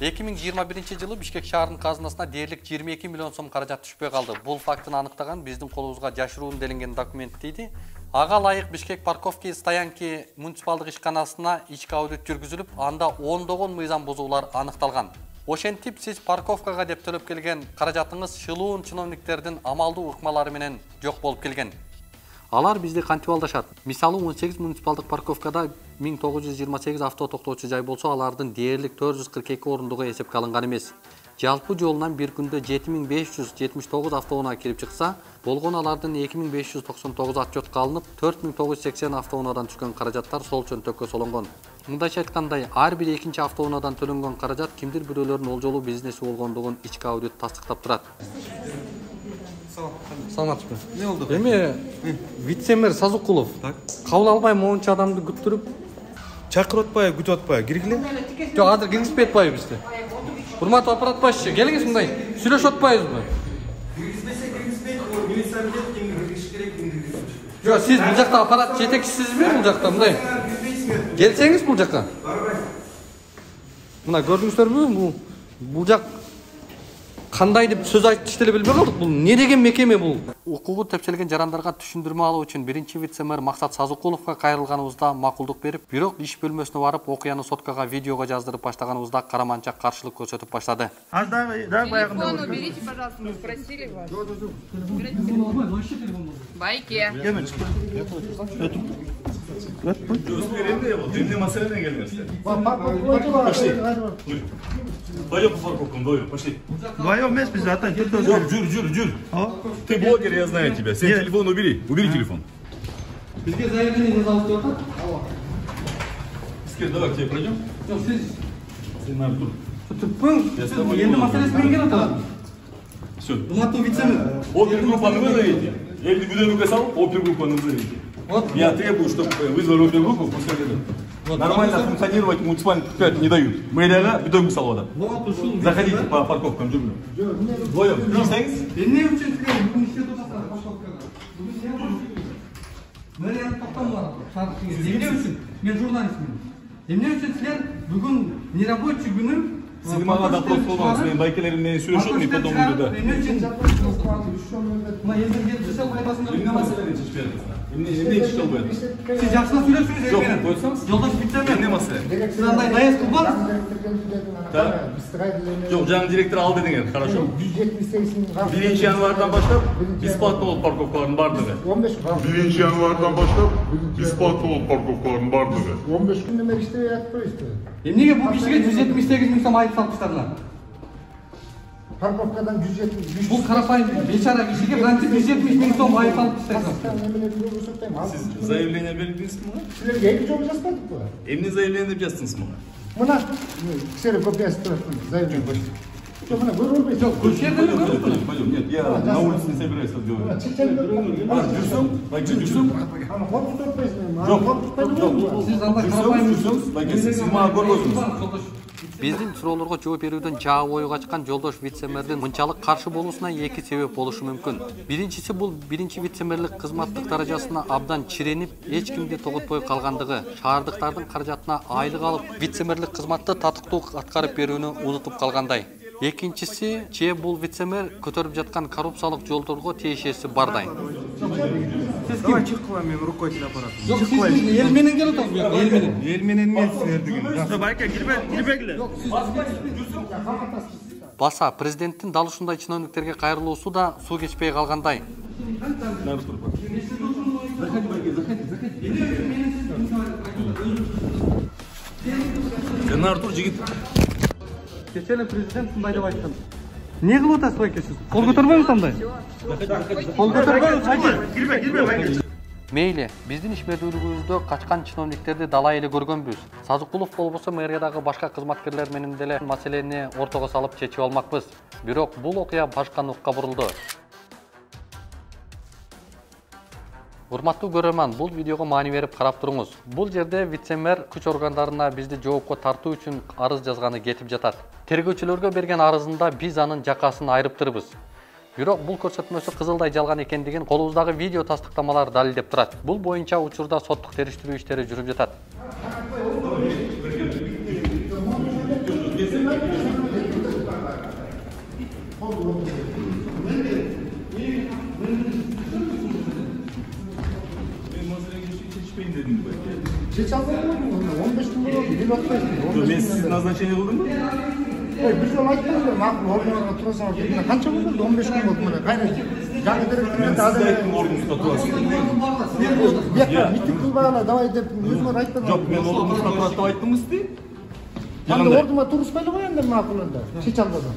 2021 жылы Бишкек шаарынын казынасына дээрлик 22 миллион сом каражат түшпөй калды. Бул фактыны аныктаган биздин колубузга жашыруун делинген документ дейди. Ага ылайык Бишкек парковки стоянки муниципалдык ишканасына ички аудит жүргүзүлүп, анда ондогон мыйзам бузуулар аныкталган. Ошентип сиз парковкага деп төлөп келген каражатыңыз шылуун чиновниктердин амалдуу ыкмалары менен жок болуп келген. Алар бизде кантип алдашат? Мисалы 18 муниципалдык парковкада 1928 авто токтоочу жай болсо, алардын дээрлик 442 орундугу эсепке алынган эмес. Жалпы жолунан бир күндө 7579 автоунаа кирип чыкса, болгон алардын 2599 отчетко алынып, 4980 автоунаадан түшкөн каражаттар сол чөнтөккө солонгон. Мындайча айткандай, ар бир экинчи автоунаадан төлөнгөн каражат кимдир бирөөлөрдүн олжолуу бизнеси болгондугун ички аудит тастыктап турат. Саламатсызбы? Не болду? Эми вице-мэр Сазукулов кабыл албай монча адамды күттүрүп, чакырып атпайбы, күтүп атпайбы, киргиле? Жок, азыр киргизбей атпайбы бизди. Урматтуу аппарат башчы, келиңиз мындай. Сүйлөшүп атпайбызбы? Киргизбейт, милиция билет, кимге киргизиш керек, кимге киргизбеш. Жок, сиз бул жакта аппарат жетекчисизби бул жакта мындай? Келсеңиз бул жакка. Мына көрдүңүздөрбү? Бул жак кандай деп сөз айтып деле билбей калдык. Бул не деген мекеме бул? Укугу тепшелген жарандарга түшүндүрмө алуу үчүн биринчи вице-мэр Максат Сазукуловго кайрылганыбызда макулдук берип, бирок иш бөлмөсүнө барып, окуяны соткага видеого жаздырып баштаганыбызда караманча каршылык көрсөтүп баштады. Телефон уберите, пожалуйста, мы спросили вас. Байке. Пойдем по парковкам, вдвоем, пошли. Вдвоем вместе без зата. Жюр. Ты блогер, я знаю тебя. Свой телефон убери. Убери телефон. Бизге заявление жазалып жатат. Искер, давай к тебе пройдем. Сен Артур. Енді маселесі мен келе жатат. Все. Урматтуу вице-мэр. Опергруппаны вызовите. Если будем писал, опергруппаны вызовите. Я требую, чтобы вызвали опергруппу, пускай идут. Нормально функционировать муниципальные предприятия не дают. Мэрияга бедой салода. Заходите по парковкам, жүргүн. Вдвоем. Кирсеңиз? Эмне үчүн силер бүгүн иште турасыздар парковкага? Бүгүн силер мэрияны токтомдуңар. Эмне үчүн? Мен журналистмин. Эмне үчүн силер бүгүн нерабочий күнү Сіз маған допрос болмаңыз, мен байкелеріммен сөйлесіп, мен потом үйді. Емне мәселені шешіп беріңіз? Емне шешіп албайды? Сіз жақсына сөйлесіңіз Жоқ, ергені. қойсаңыз? Жолдаш вице-мэр. Емне мәселе? Сіз андай даяз қылбаңыз? Жоқ, жаңа директор алды деген, хорошо. 1 январдан баштап бесплатно болып парковкалардың бардығы. 1 январдан баштап бесплатно болып парковкалардың бардығы. 15 күн неме иштебей атпайбызбы? Эмнеге бул кишиге 178 миң сом айып салыптырлар? Парковкадан 170. Бул карапайым бечара кишиге кантип 170 миң сом айып салыптырлар? Сіз заявление бердіңіз ме? Силерге 2 жол жазбадыкпы? Эмне заявление деп жаздыңыз ма? Мына ксерокопиясы турат, заявление почти. Жоқ, мына көріп olmayсың. Жоқ, көшерден Пойдем, нет, я на улице не собираюсь разговаривать. Жүрсің, байке, жүрсің. Жоқ, байке, сіз маған көргөзіңіз. Биздин суроолорго жооп берүүдөн жаа бою качкан жолдош вице-мэрдин мынчалык каршы болуусуна эки себеп болушу мүмкүн. Биринчиси бул биринчи вице-мэрлик кызматтык даражасына абдан чиренип, эч кимди тоготпой калгандыгы, шаардыктардын каражатына айлык алып, вице-мэрлик кызматты татыктуу аткарып берүүнү унутуп калгандай. Экинчиси, же бул вице-мэр көтөрүп жаткан коррупциялык жолдорго тиешеси бардай. Давай чек кылам, мен руководитель аппарата. Жок, сиз эл менен келип атасыз, эл менен. Эл менен эмес силер деген. Байке, кирбегиле. Баса, президенттин дал ушундай чиновниктерге кайрылуусу да суу кечпей калгандай. Сен Артур жигит. Кечеле президент мындай деп айткан. Не кылып атасыз байке сиз? Кол көтөрбөңүз андай. Кол көтөрбөңүз. Кирбе. Мейли, биздин ишмердүүлүгүбүздө качкан чиновниктерди дала эле көргөнбүз. Сазыкулов болбосо мэриядагы башка кызматкерлер менен деле маселени ортого салып чечип алмакпыз. Бирок бул окуя башка нукка бурулду. Урматтуу көрөрман, бул видеого маани берип карап туруңуз. Бул жерде вице-мэр күч органдарына бизди жоопко тартуу үчүн арыз жазганы кетип жатат. Тергөөчүлөргө берген арызында биз анын жакасын айрыптырбыз. Бирок бул көрсөтмөсү кызылдай жалган экендигин колубуздагы видео тастыктамалар далилдеп турат. Бул боюнча учурда соттук териштирүү иштери жүрүп жатат. Çeç almadın mı? 15 gün oldu. Bir bakmayın. Ben siz назначение kıldım mı? Biz onu aytmadık. Makul ordunaga turasыңар дедім. Қанша болды? 15 gün oldu мына. Қайра. Жаңы директормен Siz ayттım ордunuzda turasın. Бияққа митинг кылбагыла давай деп өзүңөр айтпадың. Жоқ, мен ордunuzda турат деп айттым сізге. Анда ордума туруспайлы ғой енді макул енді. Чеч албадым.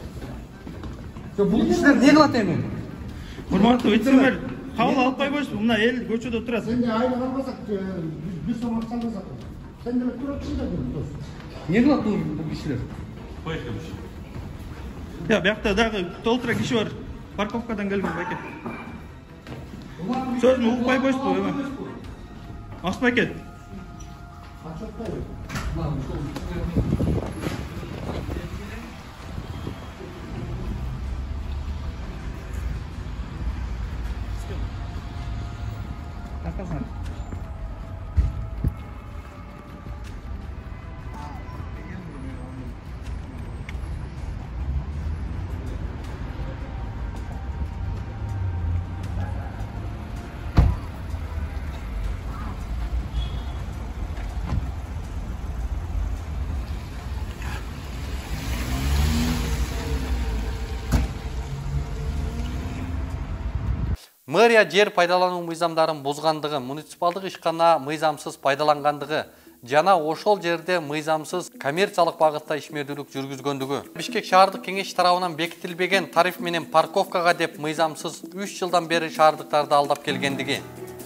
Бұл кісілер не қылады емен? Құрметті вице-мэр, қабыл алып қойсың, мына ел көшеде отырасың. Сен де айлық алмасақ, бір сом ақша алмасақ. Сен де тұрасың да дос. Не қылады бұл кісілер? Ya дағы толтыра киши бар. Парковкадан келген байке. Сөзін ұқпай қойсыз бұл. Ақбайке. Мэрия жер пайдалану мыйзамдарын бузгандыгы, муниципалдык ишкана мыйзамсыз пайдалангандыгы жана ошол жерде мыйзамсыз коммерциялык багытта ишмердүүлүк жүргүзгөндүгү. Бишкек шаардык кеңеш тарабынан бекитилбеген тариф менен парковкага деп мыйзамсыз 3 жылдан бери шаардыктарды алдап келгендиги.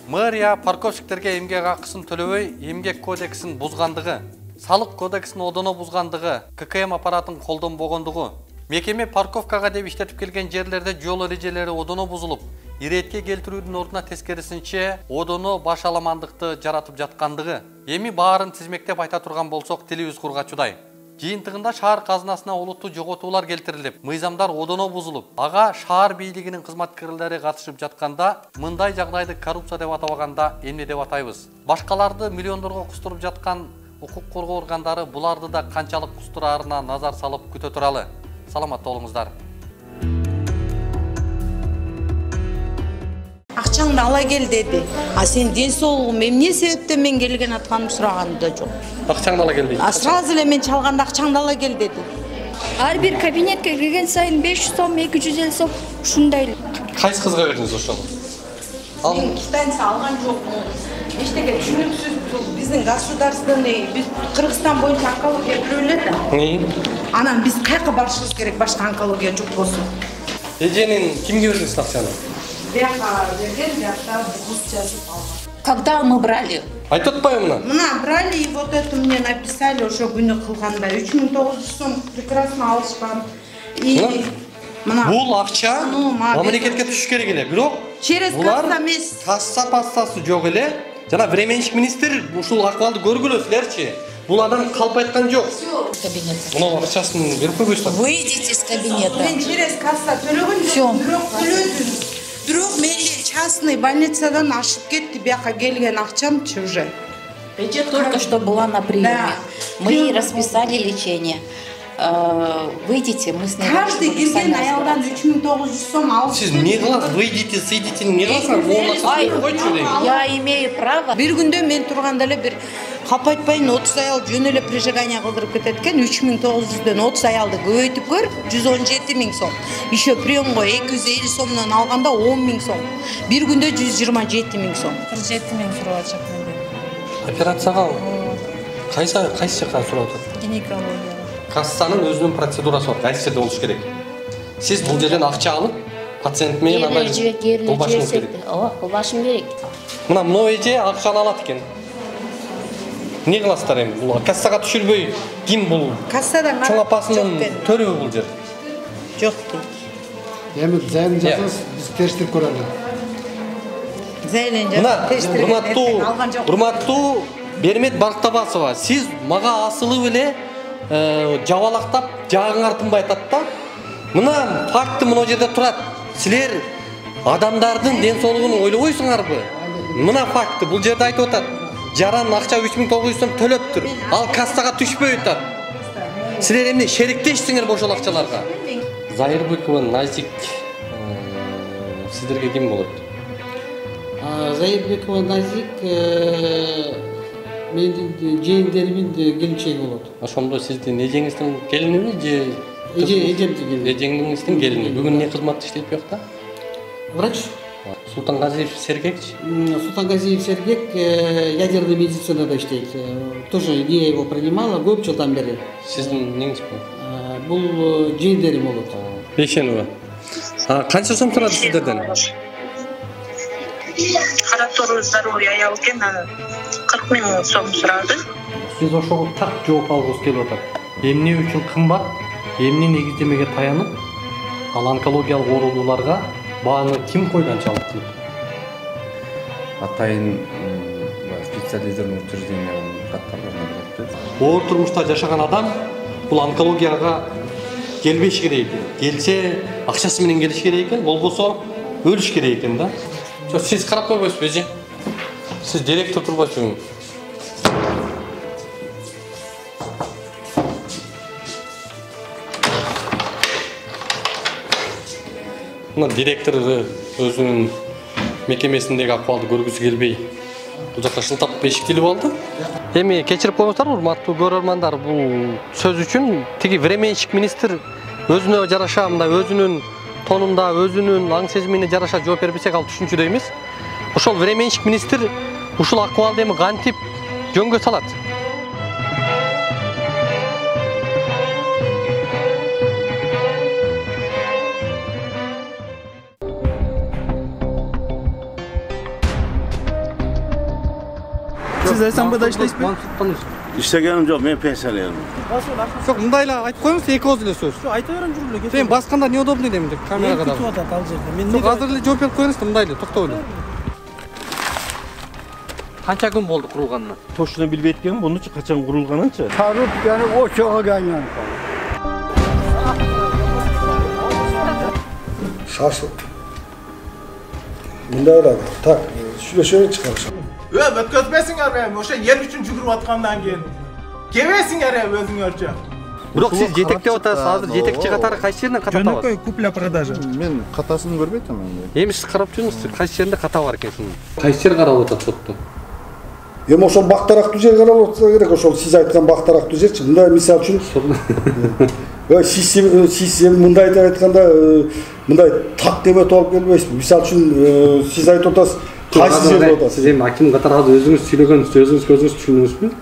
Мэрия парковщиктерге эмгек акысын төлөбөй, эмгек кодексин бузгандыгы, салык кодексин одоно бузгандыгы, ККМ аппаратын колдонбогондугу. Мекеме парковкага деп иштетип келген жерлерде жол эрежелери одоно бузулуп, иретке келтирүүдүн ордуна тескерисинче одоно баш аламандыкты жаратып жаткандыгы. Эми баарын тизмектеп айта турган болсок тилибиз кургачудай. Жыйынтыгында шаар казынасына олуттуу жоготуулар келтирилип, мыйзамдар одоно бузулуп, ага шаар бийлигинин кызматкерлери катышып жатканда, мындай жагдайды коррупция деп атабаганда эмне деп атайбыз? Башкаларды миллиондорго кустуруп жаткан укук коргоо органдары буларды да канчалык кустураарына назар салып күтө туралы. Саламатта болуңуздар. Акчаңды ала кел деди. А сен ден соолугум эмне себептен мен келген атканымды сураганы да жок. Акчаңды ала кел дейт. Сразу эле мен чалганда акчаңды ала кел деди. Ар бир кабинетке кирген сайын 500 сом, 250 сом ушундай. Кайсы кызга бердиңиз ошону? Мен китайца алган жокмун. Эчтеке түшүнүксүз бул биздин государственный, биз Кыргызстан боюнча онкология бирөө эле да. Анан биз кайка барышыбыз керек, башка онкология жок болсун. Эженин кимге бердиңиз акчаны? Бияка берген, биякта кыз жазып алган. Когда мы брали? Айтып атпайбы мына? Мына брали, и вот это мне написали ошо күнү кылганда 3900 сом прекрасно алышкан. И бул акча мамлекетке түшүш керек эле, бирок через касса эмес. Касса пассасы жок эле. Жана временщик министр ушул акыбалды көргүлө силерчи. Бул адам калп айткан жок. Мына акчасын берип койбойсуздар. Выйдите из кабинета. Мен через касса төлөгөн жок, бирок төлөдүм. Бирок менде частный больницадан ашып кетти, бияка келген акчамчы уже. Речь только что была на приеме. Мы ей расписали лечение. Выйдите, мы с ней. Каждый келген аялдан 3900 сом алып. Сиз не кыласыз? Выйдите, сыйдите, не кыласыз? Я имею право. Бир күндө мен турганда эле бир кап айтпайын 30 аял жөн эле прижигание кылдырып кетет экен. 3900дөн 30 аялды көбөйтүп көр, 117 000 сом. Еще приемго 250 сомдон алганда 10 000 сом. Бир күндө 127 000 сом. 47 000 сурачак менде. Операцияга кайсы жакка сурап атат? Гинекология. Кассанын өзүнүн процедурасы бар, кайсы жерде болуш керек. Сиз бул жерден акча алып, пациент менен андай кылбашыңыз керек. Ооба, кылбашым керек. Мына мына эже акчаны алат экен. Не кыласыздар эми? Бул кассага түшүрбөй, ким бул? Кассадан чоң апасынын төрөбү бул жер. Жок дейт. Эми зайын жасаңыз, биз териштирип көрөлү. Зайын жасап териштирип алган жок. Урматтуу Бермет Барктабасова, сиз мага асылып эле жабалактап жаагыңар тынбай атат да. Мына факты мына жерде турат. Силер адамдардын ден соолугун ойлобойсуңарбы? Мына факты бул жерде айтып атат. Жаран акча 3900 сом төлөптүр. Ал кассага түшпөй атат. Силер эмне шериктештиңер ошол акчаларга? Зайырбекова Назик сиздерге ким болот? Зайырбекова Назик Менин жээндеримин келинчеги болот. Ошондо сиздин эжеңиздин келиниби же Эжемдин келини. Эжеңиздин келини. Бүгүн эмне кызматта иштейт буякта? Врач. Султангазиев Сергеевич? Султангазиев Сергек ядерный медицинада иштейт. Тоже не его принимала көп жылдан бери. Сиздин неңиз бул? Бул жээндерим болот. Бейшенова. Канча сом турат сиздерден? Караптор здоровье аял экен 40 000 сом сурады. Сиз ошого так жооп алгыңыз келип атат. Эмне үчүн кымбат? Эмне негиздемеге таянып, ал онкологиялык оорулууларга бааны ким койгон чалыктуу? Атайын специализированный учреждениянын катталганы болот. Оор турмушта жашаган адам бул онкологияга келбеш керек экен. Келсе, акчасы менен келиш керек экен, болбосо өлүш керек экен да. Siz karap koyuyorsunuz beci. Siz direktör turbaşıyım. Mına direktör özünün mekemesindeki akvaldı görgüsü gelbey. Bu жаққа шылтап бешик келип алды. Эми кечирип коюңуздар, урматтуу көрөрмандар, бул сөз үчүн тиги временщик министр өзүнө жараша мындай өзүнүн тонунда, өзүнүн аң сезимине жараша жооп бербесек ал түшүнчүдөй эмес. Ошол временщик министр ушул акыбалды эми кантип жөнгө салат? Siz SMB'da işleysizmi? İşlegenim yok, men pensionerim. Жоқ, мындайла айтып коюңуз, эки ооз эле сөз. Айта берем жүрүп эле. Сен басканда неудобный дейм деп камерага да. Күтүп атат ал жерде. Мен Жоқ, азыр эле жооп берип коюңуз да, мындай эле токтоп эле. Канча күн болду курулганына? Точно билбейт экенмин, мунучу качан курулганынчы. Коррупцияны ошого кайнан. Шашыл. Мындай эле. Так, сүйлөшөбү чыгарышат. Өткөзбесиңер эми, ошо ел үчүн жүгүрүп аткандан кийин. Кебесиңер эми өзүңөрчө. Бирок сиз жетектеп атасыз, азыр жетекчи катары кайсы жеринен ката табасыз? Жөнөкөй купля-продажа. Мен катасын көрбөйт эми. Эми сиз карап жүрүңүз, кайсы жеринде ката бар экен шунун. Кайсы жер карап атат сотто? Эми ошол бактарактуу жер карап атса керек, ошол сиз айткан бактарактуу жерчи. Мындай мисал үчүн сиз мындай деп айтканда мындай так деп өтүп келбейсизби? Мисал үчүн сиз айтып атасыз, кайсы жерде атасыз? Сиз эми аким катарга өзүңүз сүйлөгөн сөзүңүз көзүңүз түшүндүңүзбү?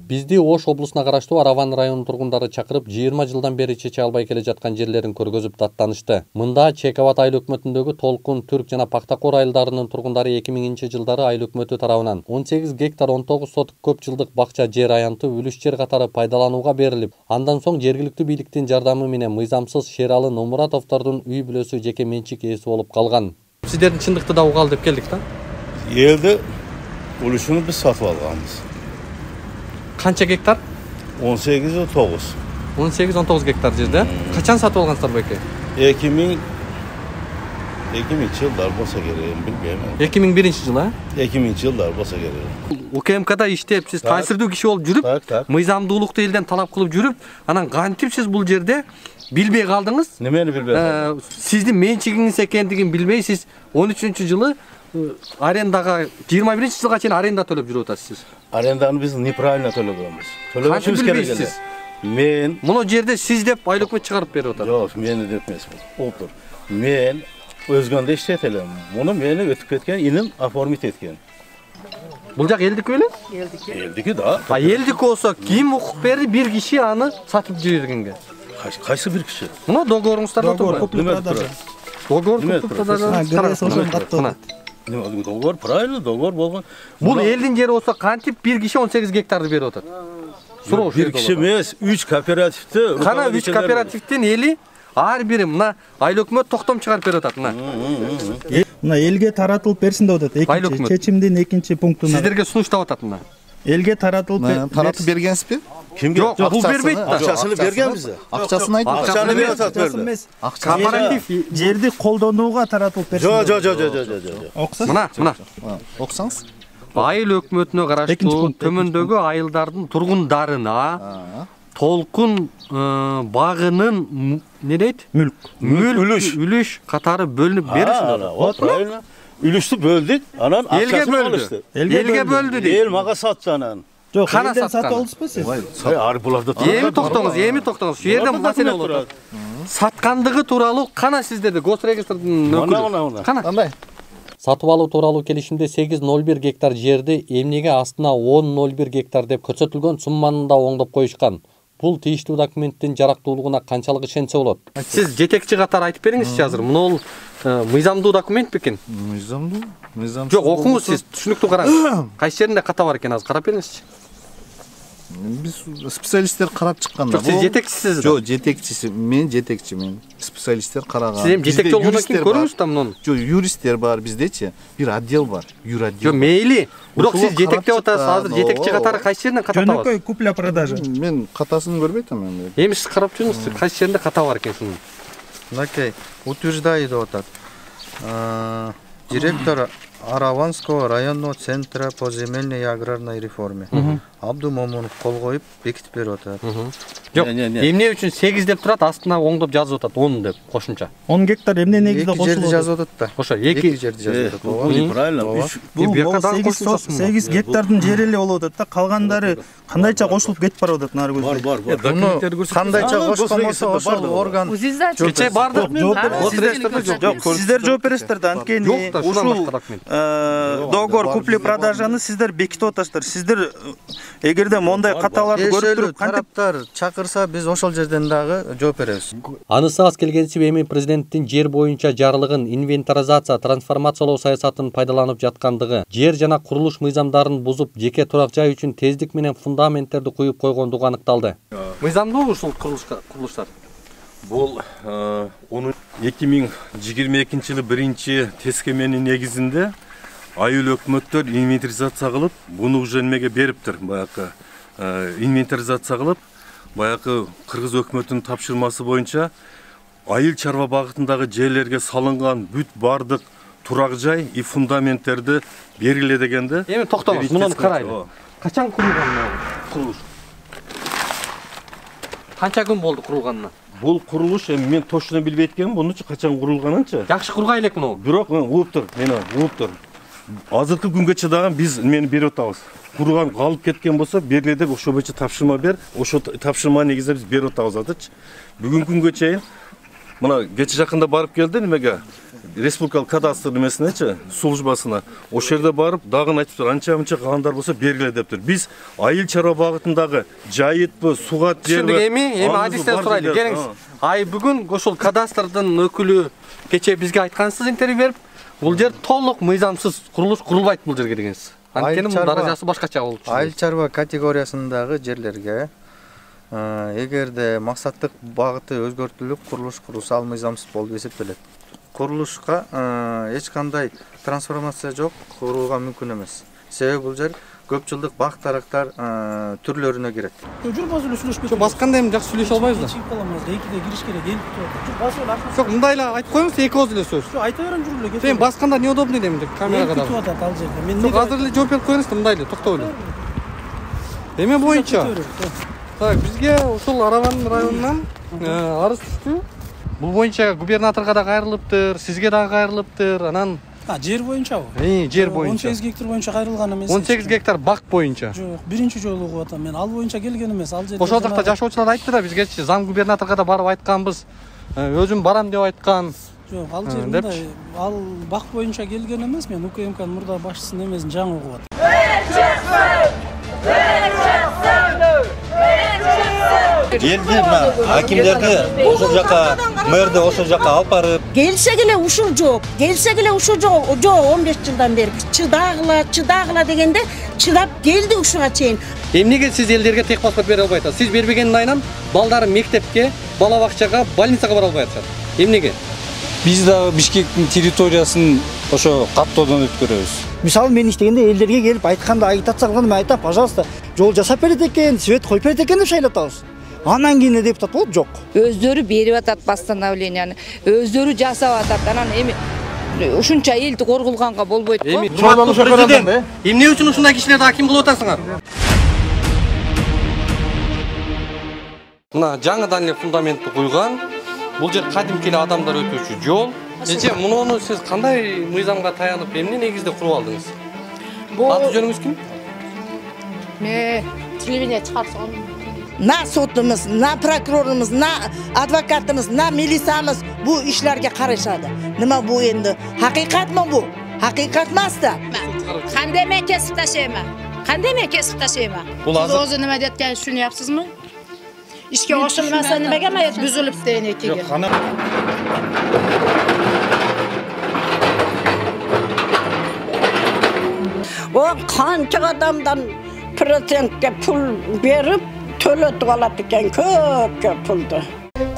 Бизди Ош облусуна караштуу Араван районунун тургундары чакырып, 20 жылдан бери чече албай келе жаткан жерлерин көргөзүп даттанышты. Мында Чекават айыл өкмөтүндөгү Толкун, Түрк жана Пактакор айылдарынын тургундары 2000-жылдары айыл өкмөтү тарабынан 18 гектар 19 соток көп жылдык бакча жер аянты үлүш жер катары пайдаланууга берилип, андан соң жергиликтүү бийликтин жардамы менен мыйзамсыз Шералы Номуратовдордун үй бүлөсү жеке менчик ээси болуп калган. Сиздердин чындыкты да угалы деп келдик да. Элди үлүшүнү биз сатып алганбыз. Канча гектар? 18-9. 18-19 гектар жерде. Качан сатып алгансыздар беке? 2000 жылдар болса керек, билбейм. 2001-жылы, а? 2000-жылдар болса керек. УКМКда иштеп, сиз таасирдүү киши болуп жүрүп, мыйзамдуулукту элден талап кылып жүрүп, анан кантип сиз бул жерде билбей калдыңыз? Немени билбей калдым? Сиздин менчигиңиз экендигин билбей, сиз 13-жылы арендага 21-жылга чейин аренда төлөп жүрүп атасыз. Аренданы биз неправильно төлөгөнбүз. Төлөбөшүбүз керек эле. Мен муну жерде сиз деп айыл өкмөт чыгарып берип атат. Жок, мени деп эмес бул. Олтур. Мен өзгөндө иштейт элем. Муну мени өтүп кеткен иним оформить эткен. Бул жак элдики беле? Элдики да. Элдики болсо ким укук берди бир киши аны сатып жибергенге? Кайсы бир киши? Муну договоруңуздарда турат. Договор договор правильно, договор болгон. Бул элдин жери болсо кантип бир киши 18 гектарды берип атат? Суроо бир киши эмес, 3 кооперативти. Кана 3 кооперативдин эли ар бири мына айыл өкмөт токтом чыгарып берип атат мына. Мына элге таратылып берсин деп атат. Экинчи чечимдин экинчи пунктуна. Сиздерге сунуштап атат мына. Элге таратылып таратып бергенсизби? Кимге? Жок, бул бербейт да. Акчасын бергенбиз. Акчасын айтып. Акчаны берип атат берди. Кооператив жерди колдонууга таратылып берсин. Жок. Оксаңыз? Мына. Оксаңыз? Айыл өкмөтүнө караштуу төмөндөгү айылдардын тургундарына Толкун багынын не дейт? Үлүш катары бөлүнүп беришти. Правильно. Үлүштү бөлдүк, анан акчасын алышты. Элге бөлдү дейт. Эл мага сатты анан. Жок, элден сатып алдыңызбы сиз? Ар буларда эми токтоңуз. Şu жерде маселе болуп атат. Саткандыгы тууралуу кана сиздерде Госрегистрдин өкүлү? Кандай? Сатып алуу тууралуу келишимде 8,01 гектар жерди эмнеге астына 10,01 гектар деп көрсөтүлгөн сумманы да оңдоп коюшкан. Бул тийиштүү документтин жарактуулугуна канчалык ишенсе болот? Сиз жетекчи катары айтып бериңизчи азыр. Мына мыйзамдуу документ бекен? Мыйзамдуу? Жок, окуңуз сиз, түшүнүктүү караңыз. Кайсы жеринде ката бар экен азыр карап бериңизчи. Биз специалисттер карап чыкканда. Жок, сиз жетекчисиз. Жок, жетекчиси. Мен жетекчимин. Специалисттер караган. Сиз эми жетекчи болгондон кийин көрүңүз да муну. Жок, юристтер бар биздечи. Бир отдел бар. Юротдел. Жок, мейли. Бирок сиз жетектеп атасыз. Азыр жетекчи катары кайсы жеринен ката табасыз? Жөнөкөй купля-продажа. Мен катасын көрбөйт эмен. Эми сиз карап жүрүңүз, кайсы жеринде ката бар экен шунун. Мынакей, утверждаю деп атат. Директор Араванского районного центра по земельной и аграрной реформе. Абду Момунов кол коюп бекитип берип атат. Жок, эмне үчүн 8 деп турат, астына оңдоп жазып атат 10 деп кошумча. 10 гектар эмне негизде кошулат? 2 жерди жазып атат да. Ошо 2 жерди жазып атат. Правильно. Бул 8 гектардын жери эле болуп атат да, калгандары кандайча кошулуп кетип барып атат наргы көзгө. Бар. Документтер көрсөтүп. Кандайча кошконбосо ошол орган. Кече барды. Жок, сиздер жооп бересиздер да, анткени ушул договор купли-продажаны сиздер бекитип атасыздар. Сиздер эгерде мондай каталарды көрүп туруп тараптар чакырса биз ошол жерден дагы жооп беребиз. Анысы аз келгенче эми президенттин жер боюнча жарлыгын инвентаризация, трансформациялоо саясатын пайдаланып жаткандыгы, жер жана курулуш мыйзамдарын бузуп, жеке турак жай үчүн тездик менен фундаменттерди куюп койгондугу аныкталды. Мыйзамдуу ушул курулуштар? Бул 2022-жылы 1-тескеменин негизинде айыл өкмөттөр инвентаризация кылып, буну уже немеге бериптир. Баягы инвентаризация кылып, баягы кыргыз өкмөтүнүн тапшырмасы боюнча айыл чарба багытындагы жерлерге салынган бүт бардык турак жай и фундаменттерди бергиле дегенде. Эми токтоңуз, муну карайлы. Качан курулган курулуш? Канча күн болду курулганына? Бул курулуш эми мен точно билбейт экенмин, мунучу качан курулганынчы. Жакшы кургай элек муну. Бирок ууптур, азыркы күнгө чыдаган биз мени берип атабыз. Курган калып кеткен болсо бергиле деп ошо боюнча тапшырма бер. Ошо тапшырма негизинде биз берип атабыз атычы. Бүгүнкү күнгө чейин мына кече жакында барып келди немеге республикалык кадастр немесинечи, службасына. Ошол жерде барып дагы айтыптыр, анча-мынча калгандар болсо бергиле дептир. Биз айыл чарба багытындагы жайытпы, сугат жерби. Эми адистен сурайлы. Келиңиз. Ай бүгүн ошол кадастрдын өкүлү кече бизге айткансыз интервью берип, бул жер толук мыйзамсыз курулуш курулбайт бул жерге дегенсиз. Анткени мунун даражасы башкача болуп чыгат. Айыл чарба категориясындагы жерлерге эгерде максаттык багыты өзгөртүлүп курулуш курулса ал мыйзамсыз болуп эсептелет. Курулушка эч кандай трансформация жок, курууга мүмкүн эмес. Себеби бул жер көп жылдык бак тарактар түрлөрүнө кирет. Жүрбөзүлө сүйлөшпөйт. Басканда эми жакшы сүйлөшө албайбыз да. Чип каламыз, 2де кириш керек, келип туруп атат. Жок, мындай эле айтып коюңуз, экөөбүз эле сөз. Жок, айта берем жүрүп эле. Сен басканда неудобный дейм камерага да. Туруп атат ал жерде. Мен Жок, азыр эле жооп берип коюңуз да, мындай эле токтоп эле. Эме боюнча. Так, бизге ушул Араван районунан арыз түштү. Бул боюнча губернаторго да кайрылыптыр, сизге да кайрылыптыр. Анан жер боюнчабы? Жер боюнча. 18 гектар боюнча кайрылган эмес. 18 гектар бак боюнча. Жок, биринчи жолу угуп атам мен. Ал боюнча келген эмес. Ал жерде. Ошол жакта жашоочулар айтты да бизгечи, зам губернаторго да барып айтканбыз. Өзүм барам деп айткан. Жок, ал жер мындай, ал бак боюнча келген эмес. Мен УКМКнын мурда башчысынын эмесин жаңы угуп атам. Жерди акимдерди ошол жака, мэрди ошол жака алып барып. Келсе келе ушул жок. Келсе келе ушул жок. Жок, 15 жылдан бери чыдагыла дегенде чыдап келди ушуга чейин. Эмнеге сиз элдерге тех паспорт бере албай атасыз? Сиз бербегендин айынан балдары мектепке, бала бакчага, больницага бара албай атышат. Эмнеге? Биз дагы Бишкектин территориясын ошо каттоодон өткөрөбүз. Мисалы мен иштегенде элдерге келип айтканда агитация кылганда мен айтам, пожалуйста, жол жасап берет экен, свет коюп берет экен деп шайлатабыз. Анан кийин депутат болуп жок. Өздөрү берип атат постановленияны, өздөрү жасап атат. Анан эми ушунча элди коргулганга болбойт го. Президент, эмне үчүн ушундай кишилерди аким кылып атасыңар? Мына жаңыдан эле фундаментти куйган. Бул жер кадимки эле адамдар өтүүчү жол. Эже, муну сиз кандай мыйзамга таянып, эмне негизде куруп алдыңыз? Аты жөнүңүз ким? Телевидение чыгарсам. На сотумуз, на прокурорумуз, на адвокатымыз, на милициямыз bu işlerge karışadı. Nima bu endi? Haqiqat mı bu? Haqiqat emasda. Qanday men kesib tashlayman? Qanday men kesib tashlayman? Siz o'zi nima deyotgan shuni yapsizmi? Ishga oshilmasa nimaga mayat buzilibdi endi keyin. O qancha odamdan prosentga pul berib to'latib oladi ekan, ko'p pulni.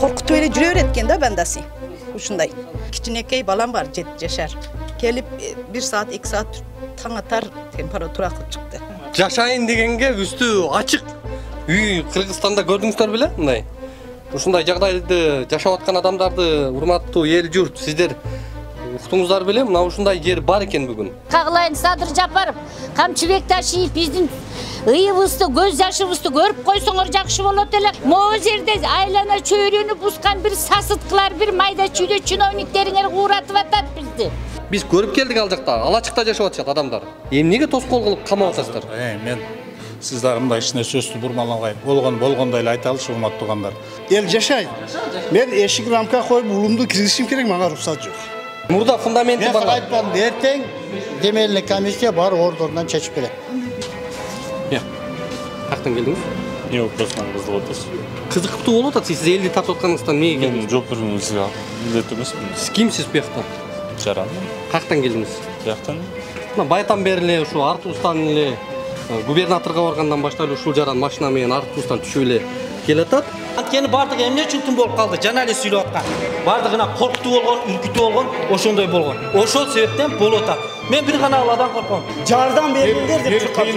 Korkutup öyle jüreyoretken de bandasi. Uşunday. Kiçinekey balam var 7 yaşar. Gelip 1 saat 2 saat taң atar temperatura akıp çıktı. Жашайын дегенге үстү ачык. Үй Кыргызстанда көрдүңүздөр беле? Мындай. Ушундай жагдайды жашап аткан адамдарды урматтуу эл журт, сиздер уктуңуздар беле? Мына ушундай жер бар экен бүгүн. Кагылайын Садыр Жапаров, Камчыбек Ташиев биздин ыйыбызды, көз жашыбызды көрүп койсоңор жакшы болот эле. Могу жерде айлана чөйрөнүп ускан бир сасыткылар, бир майда чүйдө чиновниктериңер кууратып атат бизди. Биз көрүп келдик ал жакта, алачыкта жашап атышат адамдар. Эмнеге тоскоол кылып камап атасыздар? Мен сиздер мындай ичине сөздү бурмаламай, болгондой эле айталыч, урматтуу туугандар. Эл жашайт. Мен эшик рамка коюп улумду киргизишим керек, мага рухсат жок. Мурда фундаменти бар. Мен айтпадым, эртең демелик комиссия бар ордорунан чечип берет. Каяктан келдиңиз? Не вопросунан кызыгып атасыз? Кызыктуу болуп атат, сиз элди тартып атканыңыздан эмнеге келдиңиз? Мен жооп бермейм сизге. Милдет эмесмин. Сиз кимсиз буяктан? Жаран. Каяктан келдиңиз? Буяктан. Мына байдан бери эле ушу Артустан эле губернаторго баргандан баштап эле ушул жаран машина менен Артустан түшүп эле келатат. Анткени бардыгы эмне үчүн тун болуп калды? Жана эле сүйлөп аткан. Бардыгына коркутуу болгон, үркүтүү болгон, ошондой болгон. Ошол себептен болуп атат. Мен бир гана Алладан корком. Жардам бергиңдер деп чыккан.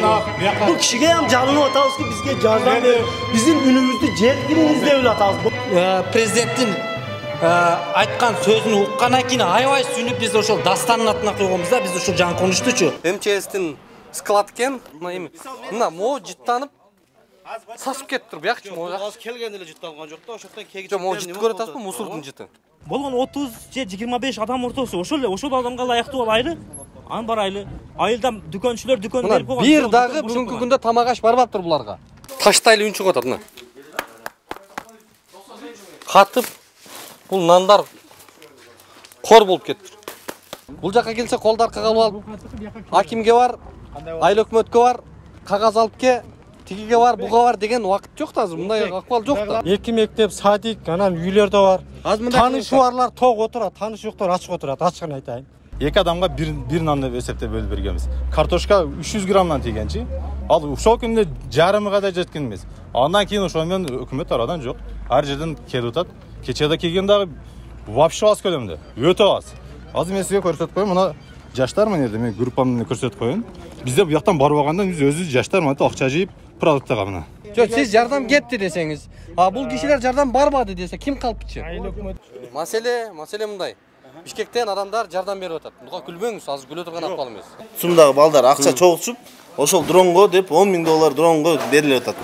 Бул кишиге ham жалынып атабыз ки, бизге жардам берип, биздин үнүбүздү жеткириңиз деп эле атабыз. Президенттин айткан сөзүн уккандан кийин аябай сүйүнүп биз ошол дастанын атына койгонбуз да, биз ушул жаңы конуштучу. МЧСтин склад экен, мына эми. Мына могу жыттанып сасып кетиптир, буякчы могу. Азыр келгенде эле жытталган жок да, ошоктон кегип. Жок, могу жытып көрүп атасызбы, мусордун жыты. Болгон 30 же 25 адам ортосу ошол адамга ылайыктуу алайлы. Аны барайлы. Айылдан дүкөнчүлөр дүкөн берип койгон. Бир дагы бүгүнкү күндө тамак аш барбаптыр буларга. Таштайлы үн чыгып атат мына. Катып бул нандар кор болуп кетти. Бул жака келсе колду аркага алып, акимге бар, айыл өкмөткө бар, кагаз алып ке, тигиге бар, буга бар деген убакыт жок да азыр. Мындай акыбал жок да. Эки мектеп, садик, анан үйлөр да бар. Таанышы барлар ток отурат, таанышы жоктор ачык отурат, ачыгын айтайын. Эки адамга бир нанды эсептеп бөлүп бергенбиз. Картошка 300 граммдан тийгенчи. Ал ошол күндө жарымыга да жеткен эмес. Андан кийин ошол менен өкмөт арадан жок. Ар жерден келип атат. Кечеде келген дагы вообще аз көлөмдө. Өтө аз. Азыр мен сизге көрсөтүп коеюн. Мына жаштар менен мен группамды көрсөтүп коеюн. Бизде буяктан барбагандан биз өзүбүз жаштар менен акча жыйып продуктага мына. Жок, сиз жардам кетти десеңиз, бул кишилер жардам барбады десе ким калпчы? Маселе мындай. Бишкектен адамдар жардам берип атат. Буга күлбөңүз, азыр күлө турган акыбал эмес. Сумдагы балдар акча чогултуп, ошол дронго деп 10 000 доллар дронго берилип атат.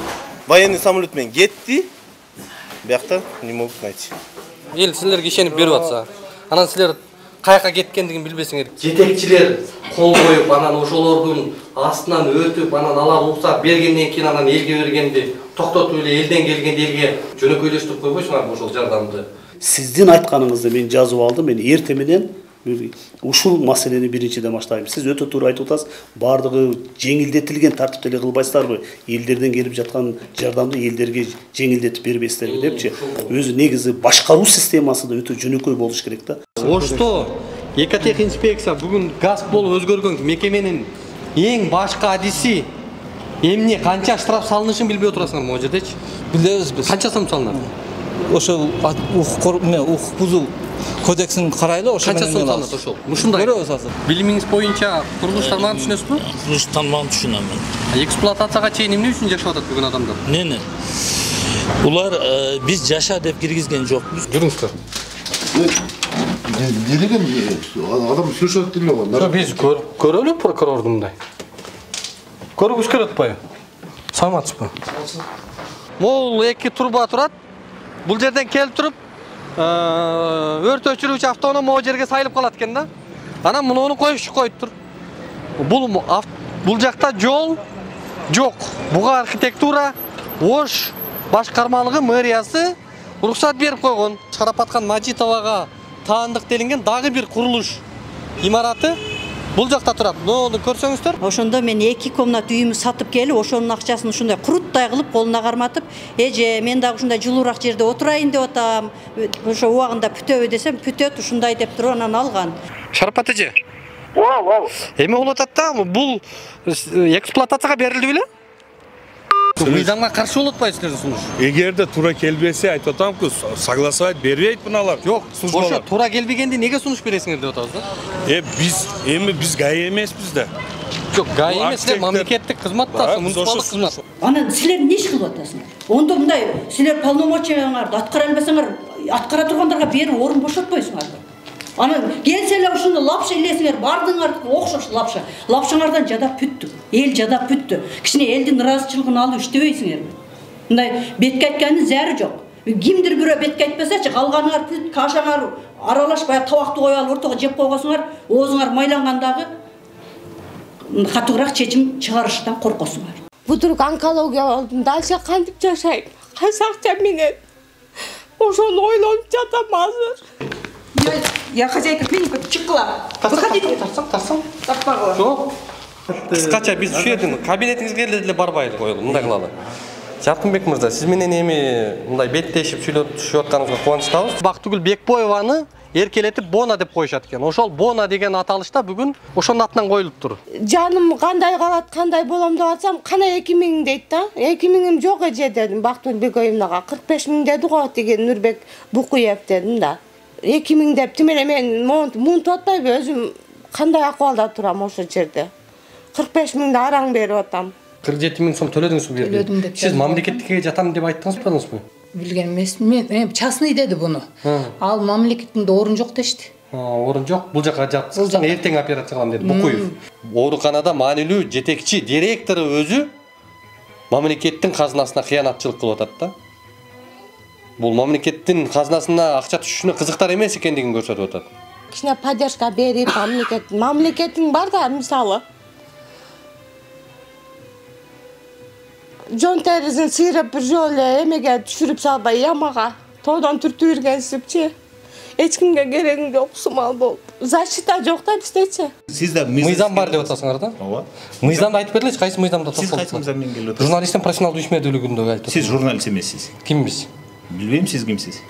Военный самолет менен кетти. Биякта не могут найти. Эл силерге ишенип берип атса, анан силер каяка кеткендигин билбесиңер. Жетекчилер кол коюп, анан ошолордун астынан өтүп, анан ала уруксат бергенден кийин анан элге бергенди токтотуп эле элден келгенди элге жөнөкөйлөштүрүп койбойсуңарбы ошол жардамды? Сиздин айтканыңызды мен жазып алдым. Мен эртең менен ушул маселени биринчиден баштайм. Сиз өтө туура айтып атасыз. Бардыгы жеңилдетилген тартипте эле кылбайсыздарбы? Элдерден келип жаткан жардамды элдерге жеңилдетип бербейсиздерби депчи. Өзү негизи башкаруу системасы да өтө жөнөкөй болуш керек да. Ошто Экотехинспекция бүгүн газ болуп өзгөргөн мекеменин эң башкы адиси эмне канча штраф салынышын билбей отурасыңар могу жердечи? Билебиз биз. Канча сом салынат? Ошол укук бузуу кодексин карайлы, ошол канча сом салынат ошол? Ушундай. Көрөбүз азыр. Билимиңиз боюнча курулуш тармагын түшүнөсүзбү? Курулуш тармагын түшүнөм мен. Эксплуатацияга чейин эмне үчүн жашап атат бүгүн адамдар? Эмне? Улар биз жаша деп киргизген жокпуз. Жүрүңүздөр. Делеген адам сүрөт деле го. Биз көрөлү прокурорду мындай. Көргүз келет атпайбы? Саламатсызбы? Могул эки турба турат. Бул жерден келип туруп, өрт өчүрүүчү автоунаа могу жерге сайылып калат экен да. Анан муну коюптур. Бул жакта жол жок. Буга архитектура Ош башкармалыгы мэриясы уруксат берип койгон. Шарапаткан Мажитовага таандык делинген дагы бир курулуш имараты бул жакта турат. Муну көрсөңүздөр. Ошондо мен 2 комнат үйүмдү сатып келип, ошонун акчасын ушундай куруттай кылып колуна карматып, эже мен дагы ушундай жылуураак жерде отурайын деп атам. Ошо убагында бүтөбү десем, бүтөт ушундай деп туруп анан алган. Шарапат эже. Эме болуп атат да, бул эксплуатацияга берилди беле? Мыйзамга каршы болуп атпайсыздар сунуш? Эгерде туура келбесе айтып атамку, согласовать бербейт муналар. Жок, ошо туура келбегенде неге сунуш бересиңер деп атабыз да? Биз ГАИ эмеспиз да. Жок, ГАИ эмес, силер мамлекеттик кызматтасыз, муниципалдык кызмат. Анан силер эмне иш кылып атасыңар? Ондо мындай силер полномочияңарды аткара албасаңар, аткара тургандарга берип орун бошотпойсуңар. Анан келсе эле ушуну лапша элесиңер, бардыңар окшош лапша. Лапшаңардан жадап бүттү. Эл жадап бүттү. Кичине элдин ыраазычылыгын алып иштебейсиңерби? Мындай бетке айткандын зәри жок. Кимдир бирөө бетке айтпасачы, калганыңар бүт кашаңар аралашпай табакты коюп алып ортого жеп койгонсуңар, оозуңар майлангандагы катуураак чечим чыгарыштан коркосуңар. Вдруг онкология болдум, дальше кантип жашайм? Кайсы акча менен? Ошону ойлонуп жатам азыр. Я хозяйка клиники, чыкла. Выходите. Тарсаң. Таппагыла. Жок. Кыскача биз ушул жердин кабинетиңизге эле барбайлы коелу, мындай кылалы. Жаркынбек мырза, сиз менен эми мындай беттешип сүйлөшүп атканыңызга кубанычтабыз. Бактыгүл Бекбоеваны эркелетип Бона деп коюшат экен. Ошол Бона деген аталышта бүгүн ошонун атынан коюлуптур. Жаным кандай калат, кандай болом деп атсам, кана 2000 дейт да. 2000 жок эже дедим Бактыгүл Бекбоевнага. 45 000 деди го деген Нурбек Букуев дедим да. 2000 деп тимеле мен мунтуп атпайбы, өзүм кандай акыбалда турам ошол жерде. 45 000 араң берип атам. 47 000 сом төлөдүңүзбү берди? Төлөдүм деп. Сиз мамлекетке жатам деп айттыңызбы? Билген эмесмин. Мен частный деди буну. Ал мамлекеттин орун жок дешти. Орун жок. Бул жака жатсаң эртең операция кылам деди Букуев. Ооруканада маанилүү жетекчи директору өзү мамлекеттин казынасына кыянатчылык кылып атат да. Бул мамлекеттин казынасына акча түшүшүнө кызыктар эмес экендигин көрсөтүп атат. Кичине поддержка берип мамлекеттин бар да мисалы. Жон теризин сыйрап бир жолу эмеге түшүрүп салбай ямага тоодон түртүп жүргенсипчи. Эч кимге кереги жок, сумал болуп. Защита жок да биздечи. Сизде мыйзам бар деп атасыңар да? Ооба. Мыйзамды айтып бериличи, кайсы мыйзамда токтолуп? Сиз кайсы мыйзаммен келип атасыз? Журналисттин профессионалдуу ишмердүүлүгүндө айтып. Сиз журналист эмессиз. Кимбиз? Билбейм, сиз кимсиз?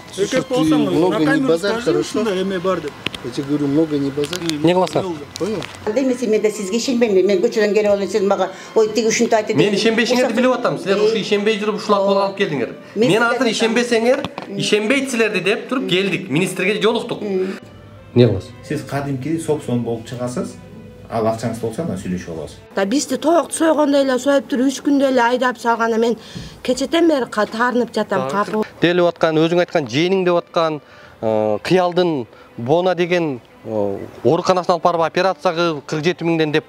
Много не базар, хорошо. Эме бар деп. Я тебе говорю, много не базар. Не кыласың? Понял? Демесе мен да сизге ишенбейм. Мен көчөдөн келип алып сиз мага ой тиги ушинтип айтты. Мен ишенбешиңерди билип атам. Силер ушу ишенбей жүрүп ушул акыбалга алып келдиңер. Мен азыр ишенбесеңер, ишенбейтсилерди деп туруп келдик. Министрге жолуктук. Не кыласыз? Сиз кадимки сопсон болуп чыгасыз. Ал акчаңыз болсо анда сүйлөшүп алабыз. Да бизди тоокто сойгондой эле союп туруп 3 күндө эле айдап салганда мен кечетен бери таарынып жатам, капы. Делип аткан, өзүң айткан жээниң деп аткан кыялдын Бона деген ооруканасына алып барып операцияга 47 000 деп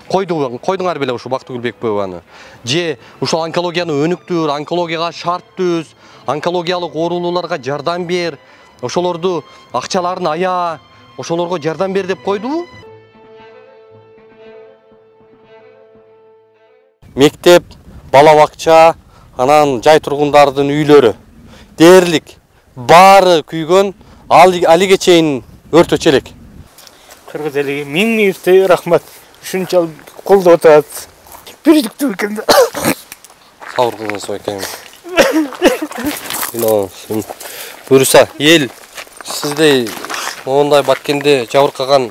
койдуңар беле ушу Бактыгүл Бекбоеваны. Же ушул онкологияны өнүктүр, онкологияга шарт түз, онкологиялык оорулууларга жардам бер, ошолорду акчаларын ая, ошолорго жардам бер деп койдубу? Мектеп, бала бакча, анан жай тургундардын үйлөрү дээрлик баары күйгөн, алиге чейин өртөчү элек. Кыргыз элиге миң рахмат. Ушунчалык колдоп атат. Бирдиктүү экен да. Сабыр кылыңыз экен. Буюрса, эл сиздей мондай баткенде жабыркаган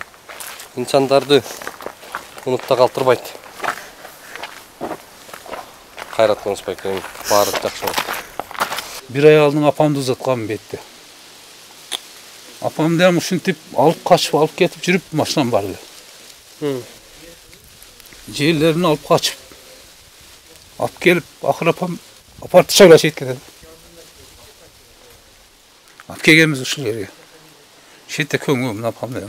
инсандарды унутта калтырбайт. Кайрат кылыңыз экен, баары жакшы болот. Bir ay алдын апамды узаткам бетте. Апамды ham ушинтип алып качып алып кетип жүрүп машинам бар эле. Жерлерин алып качып алып келип акыр апам апарып чыгыра кеткен. Алып келгенбиз ушул жерге. Шетте көңүм апамды.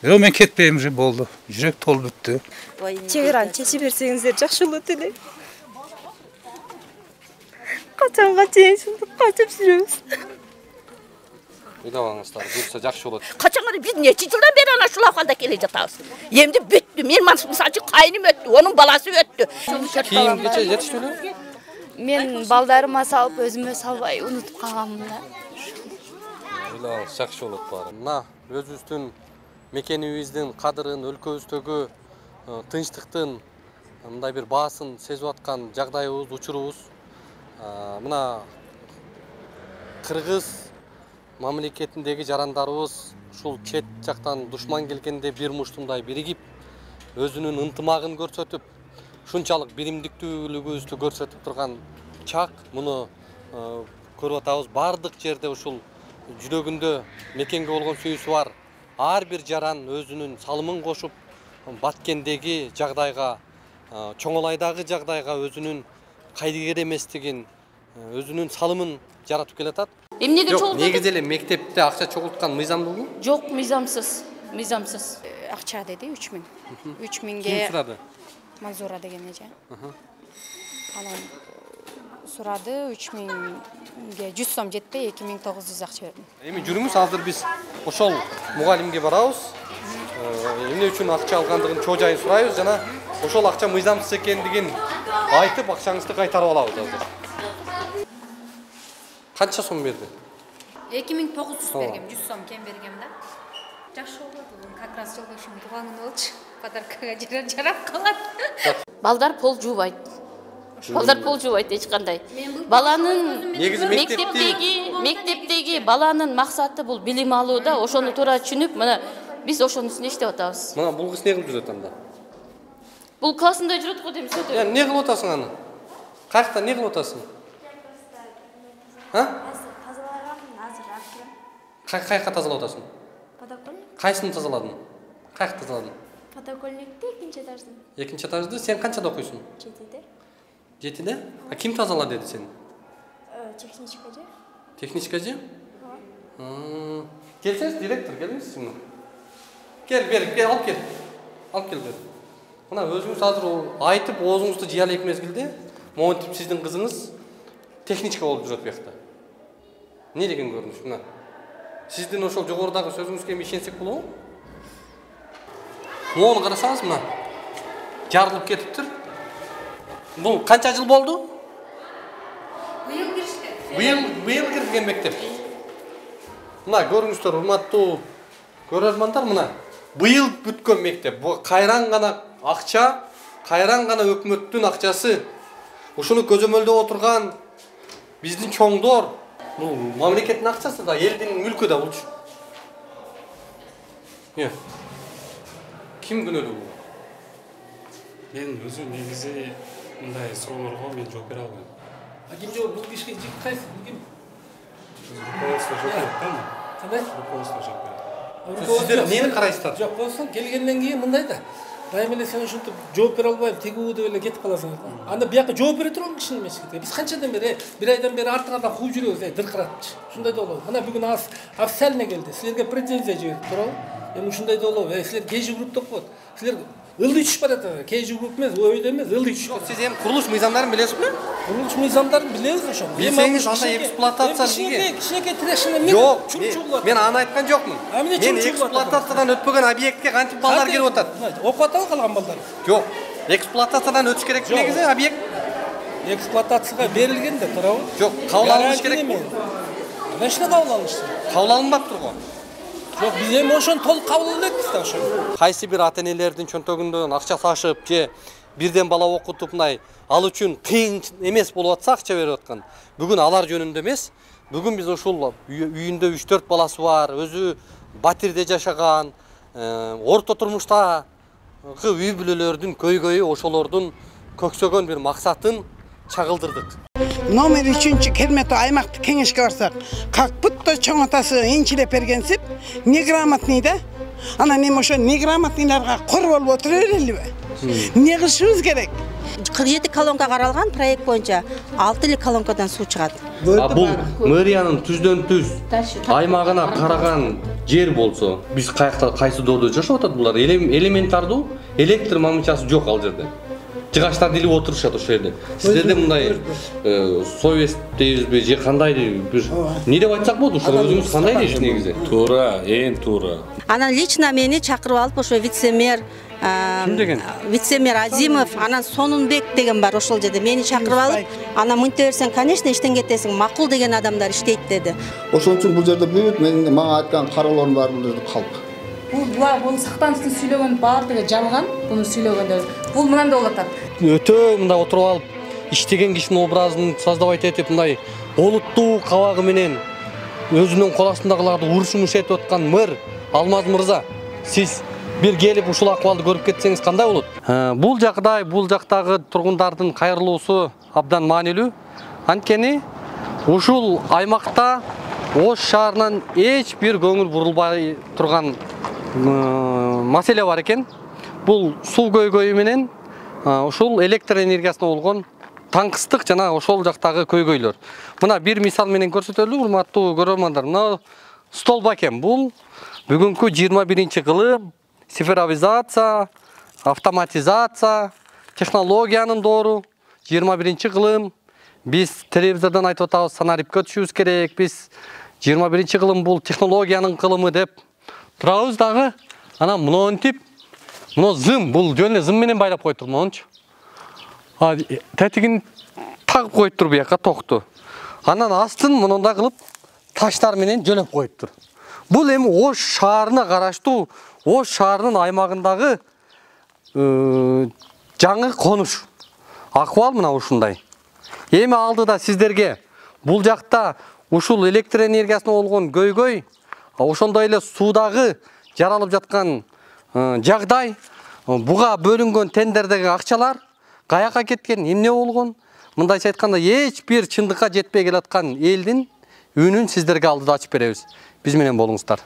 Бирок мен кетпейм уже болду. Жүрөк толуп бүттү. Чегираны чечип берсеңиздер жакшы болот эле. Качанга чейин ушинтип качып жүрөбүз. Ыйлабаңыздар, буюрса жакшы болот. Качанга биз нече жылдан бери ана ушул акалда келе жатабыз. Эмди бүттү. Мен мисалы кайным өттү, онун баласы өттү. Кийимгече жетиштүү эле? Мен балдарыма салып, өзүмө салбай унутуп калганмын да. Ыйлабаңыз, жакшы болот баары. Мына өзүбүздүн мекенибиздин кадырын, өлкөбүздөгү тынчтыктын мындай бир баасын сезип аткан жагдайыбыз, учурубуз. Мына Кыргыз мамлекетиндеги жарандарыбыз ушул чет жактан душман келгенде бир муштумдай биригип, өзүнүн ынтымагын көрсөтүп, ушунчалык биримдиктүүлүгүбүздү көрсөтүп турган чак. Муну көрүп атабыз. Бардык жерде ушул жүрөгүндө мекенге болгон сүйүүсү бар ар бир жаран өзүнүн салымын кошуп, Баткендеги жагдайга, Чоңолайдагы жагдайга өзүнүн кайдыгер эместигин, өзүнүн салымын жаратып келатат. Эмнеге чогултат? Негизи эле мектепте акча чогулткан мыйзамдуулбу? Жок, мыйзамсыз. Мыйзамсыз. Акча деди 3000. 3000ге. Ким сурады? Манзура деген эже. Анан сурады 3000ге 100 сом жетпей 2900 акча бердим. Эми жүрүңүз, азыр биз ошол мугалимге барабыз. Эмне үчүн акча алгандыгын чоо жайын сурайбыз жана ошол акча мыйзамсыз экендигин айтып, акчаңызды кайтарып алабыз азыр. Канча сом берди? 2900 бергем, 100 сом кем бергем да. Жакшы болот, как раз жолдошум тууган күнү болчу. Подаркага жарап калат. Балдар пол жуубайт. Балдар пол жуубайт эч кандай. Баланын мектептеги баланын максаты бул билим алуу да, ошону туура түшүнүп, мына биз ошонун үстүнө иштеп атабыз. Мына бул кыз не кылып жүрөт анда? Бул классында жүрөт го дейм сөтө. Не кылып атасың аны? Каякта не кылып атасың? Каяққа тазалап атасың? Подоконник. Кайсыны тазаладың? Каяқта тазаладың? Подоконникти экинчи этажды. Экинчи этажды. Сен канчада окуйсуң? 7-де. 7-де? А ким тазала деди сени? Техничка же. Техничка же? Келсеңиз, директор, келиңиз сиңи. Кел, бер, алып кел. Алып кел бер. Мына өзүңүз азыр айтып, оозуңузду жыя элек мезгилде, монтип сиздин кызыңыз техничка болуп жүрөт буякта. Не деген көрүнүш мына? Сиздин ошол жогорудагы сөзүңүзгө эми ишенсек болобу? Мону карасаңыз мына. Жарылып кетиптир. Бул канча жыл болду? Быйыл киришти. Быйыл кирген мектеп. Мына көрүңүздөр, урматтуу көрөрмандар, мына быйыл бүткөн мектеп. Бу кайран гана акча, кайран гана өкмөттүн акчасы. Ушуну көзөмөлдөп отурган биздин чоңдор, бул мамлекеттин акчасы да, элдин мүлкү да болчу. Ким күнөөлүү бул? Мен өзүм негизи мындай суроолорго мен жооп бере албайм. Ким жооп, бул кишиге кайсы ким? Руководство жооп берет да. Кандай? Руководство жооп берет. Сиздер эмнени карайсыздар? Жок болсо келгенден кийин мындай да. Дайым эле сен ушинтип жооп бере албайм, тигүү деп эле кетип каласың. Анда бияка жооп бере турган кишинин эмеси. Биз канчадан бери, бир айдан бери артыңардан кууп жүрөбүз, дыркыратчы. Ушундай да болобу. Мына бүгүн официально келди. Силерге претензия жиберип турабы? Эми ушундай да болобу. Силер КЖ групп деп коет. Силер ылдый түшүп баратат. КЖ групп эмес, ойдо эмес, ылдый түшүп. Жок, сиз эми курулуш мыйзамдарын билесизби? Курулуш мыйзамдарын билебиз ошо. Билсеңиз анда эксплуатация деге. Кичинекей трешине жок, мен аны айткан жокмун. Мен эксплуатациядан өтпөгөн объектке кантип балдар кирип атат? Окуп атабы калган балдар? Жок. Эксплуатациядан өтүш керек негизи объект. Эксплуатацияга берилген да турабы? Жок, кабыл алыныш керекпи? Качан кабыл алынышты? Кабыл алынбаптыр го. Жок, биз эми ошону толук кабыл элекпиз да ошону. Кайсы бир ата-энелердин чөнтөгүндөн акча ташып же бирден бала окутуп мындай ал үчүн кыйын эмес болуп атса акча берип аткан. Бүгүн алар жөнүндө эмес. Бүгүн биз ушул үйүндө 3-4 баласы бар, өзү батирде жашаган, орто турмуштагы үй бүлөлөрдүн көйгөйү, ошолордун көксөгөн бир максатын чагылдырдык. Номер 3 Кермето аймактык кеңешке барсак, как будто чоң атасы энчилеп бергенсип, неграмотный да. Анан эми ошо неграмотныйларга кор болуп отура берелиби? Не кылышыбыз керек? 47 колонка каралган проект боюнча 6 колонкадан суу чыгат. Бул мэриянын түздөн түз аймагына караган жер болсо, биз кайсы доодо жашап атат булар? Элементардуу электр мамычасы жок ал жерде. жыгачтарды илип отурушат ошол жерде. Сиздерде мындай совесть дейбизби же кандай бир эмне деп айтсак болот? Ошо өзүңүз кандай дейсиз негизи? Туура, эң туура. Анан лично мени чакырып алып ошо вице-мэр Азимов, анан Сонунбек деген бар ошол жерде мени чакырып алып, анан мынте берсең, конечно, иштен кетесиң, макул деген адамдар иштейт деди. Ошон үчүн бул жерде бүт менин мага айткан кароолорум баары бул жерде калп. Бул Сактановдун сүйлөгөн баардыгы жалган, буну сүйлөгөндөр. Бул мынандай болуп атат. Өтө мындай отуруп алып, иштеген кишинин образын создавать этип, мындай олуттуу кабагы менен өзүнүн кол астындагыларды урушмуш этип аткан мэр Алмаз мырза, сиз бир келип ушул акыбалды көрүп кетсеңиз кандай болот? Бул жагдай, бул жактагы тургундардын кайрылуусу абдан маанилүү. Анткени ушул аймакта Ош шаарынан эч бир көңүл бурулбай турган маселе бар экен. Бул суу көйгөйү менен ушул электр энергиясына болгон таңкыстык жана ошол жактагы көйгөйлөр. Мына бир мисал менен көрсөтөлү, урматтуу көрөрмандар. Мына столб экен. Бул бүгүнкү 21-кылым цифровизация, автоматизация, технологиянын доору. 21-кылым биз телевизордон айтып атабыз, санарипке түшүбүз керек. Биз 21-кылым бул технологиянын кылымы деп турабыз дагы. Анан мынтип, мына зым, бул жөн эле зым менен байлап коюптур мончу. Тетигин тагып коюптур буяка токту. Анан астын мындай кылып таштар менен жөнөп коюптур. Бул эми Ош шаарына караштуу, Ош шаарынын аймагындагы жаңы конуш. Акыбал мына ушундай. Эми алдыда сиздерге бул жакта ушул электр энергиясына болгон көйгөй, ошондой эле суудагы жаралып жаткан жагдай, буга бөлүнгөн тендердеги акчалар каяка кеткен, эмне болгон? Мындайча айтканда эч бир чындыкка жетпей келаткан элдин үнүн сиздерге алдыда ачып беребиз. Биз менен болуңуздар.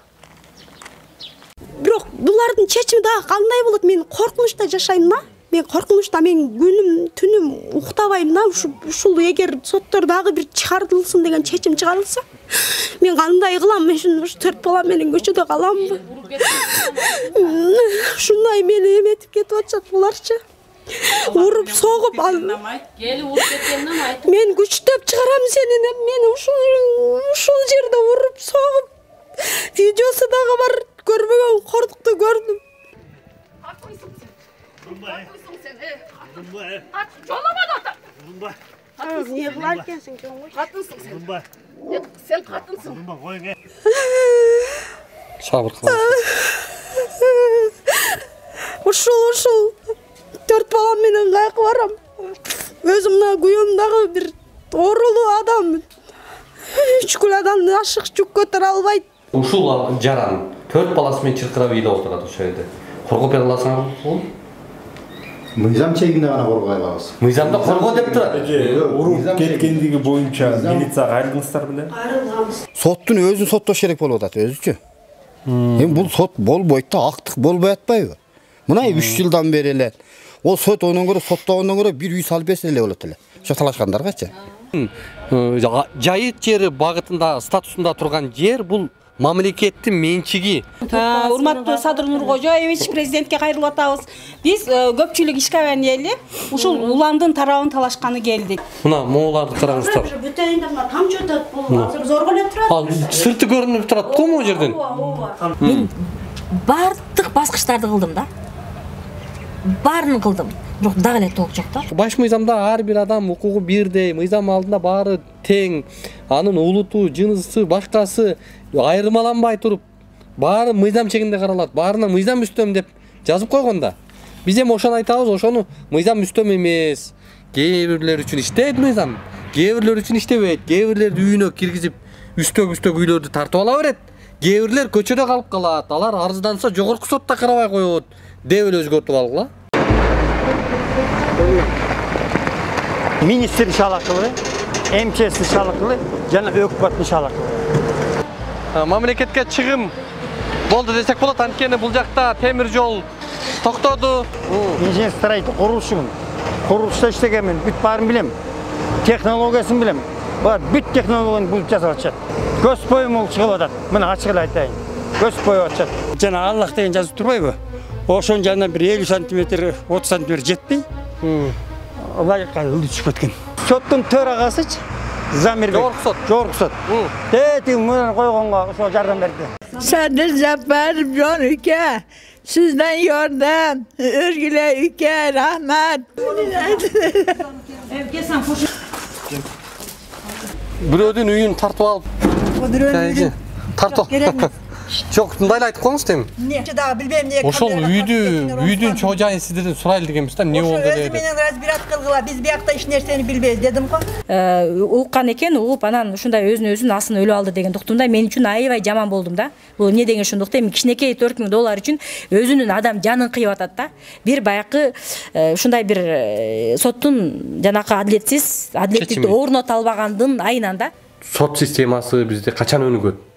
Бирок булардын чечими дагы кандай болот? Мен коркунучта жашайм да. Мен коркунучта, мен күнүм түнүм уктабайм да. Ушул эгер соттор дагы бир чыгарылсын деген чечим чыгарылса, мен кандай кылам? Мен ушу 4 балам менен көчөдө каламбы? Ушундай мени эметип кетип атышат буларчы. Уруп согуп мен күчтөп чыгарам сени деп мени ушул жерде уруп согуп видеосу дагы бар, көрбөгөн кордукту көрдүм. Не кылар экенсиң жөн? Катынсың сен. Сен катынсың. Сабыр кылыңыз. Ушул 4 балам менен кайкы барам. Өзүм мына күйөөм дагы бир оорулуу адам. 3 күлөдөн ашык жүк көтөрө албайт. Ушул жаран 4 баласы менен чыркырап ийде отурат ошол жерде. Коргоп бере аласыңар болбу? Мыйзам чегинде гана коргой алабыз. Мыйзамда коргоо деп турат. Уруп кеткендиги боюнча милицияга айрылдыңыздар беле? Айрылганбыз. Соттун өзүн соттош керек болуп атат өзүчү. Эми бул сот болбойт да, актык болбой атпайбы? Мына 3 жылдан бери эле ол сот онун көрө соттогондон көрө бир үй салып берсе эле болот эле. Ошо талашкандаргачы. Жайыт жери багытында статусунда турган жер бул мамлекеттин менчиги. Урматтуу Садыр Нуркожоевич, президентке кайрылып атабыз. Биз көпчүлүк ишкабан эли ушул уландын тарабын талашканы келдик. Мына мооларды караңыздар. Бүтөйүндө тамчы өтөт, бул азыр зорго эле турат. Сырты көрүнүп турат го могу жерден. Бардык баскычтарды кылдым да. Баарын кылдым. Бирок дагы эле толук жок да. Баш мыйзамда ар бир адам укугу бирдей, мыйзам алдында баары тең. Анын улуту, жынысы, башкасы айырмаланбай туруп, баары мыйзам чегинде каралат. Баарына мыйзам үстөм деп жазып койгон да. Биз эми ошону айтабыз, ошону мыйзам үстөм эмес. Кээ бирлер үчүн иштейт мыйзам, кээ бирлер үчүн иштебейт. Кээ бирлерди үйүнө киргизип, үстөк үйлөрдү тартып ала берет. Кээ бирлер көчөдө калып калат. Алар арызданса жогорку сотто карабай коет деп эле өзгөртүп алгыла. Министр шалакылы, МЧС шалакылы жана өкмөттүн шалакылы. Мамлекетке чыгым болду десек болот, анткени бул жакта темир жол токтоду. Инженер строитель курулушта иштегенмин, бүт баарын билем. Технологиясын билем. Бар бүт технологияны бул жасап атышат. Көз боюм ол чыгып атат. Мына ачык эле айтайын. Көз бою атышат. Жана Аллах деген жазып турбайбы? Ошонун жанынан бир 50 см, 30 см жетпей, лайыққа түсіп кеткен. Соттың төрағасычы Замирбек. Жорық сот. Тетің мұнан қойғанға сол жардам берді. Sadıl Zafarım John Ülke. Sizden yordam. Özgüle Ülke. Rahmet. Біреудің үйін тартып алып. Тартып. Жоқ, мындайлы айтып қойыңыз деймін. Не? Daha bilmem ne. Ошол үйдүн чоо жайын сиздерден сурайлы дегенбиз да, эмне болду dedi. Өзү менен разбират кылгыла, биз биякта эч нерсени билбейбиз дедим го. Уккан экен, угуп анан ушундай өзүн асын өлүп алды деген туктумда мен үчүн аябай жаман болдум да. Бул эмне деген ошондуктан эми кичинекей $4000 үчүн өзүнүн адам жанын кыйып атат да. Бир баякы ушундай бир соттун жанакы адилеттикти орното албагандын айынан да. Сот системасы бизде качан өнүгөт?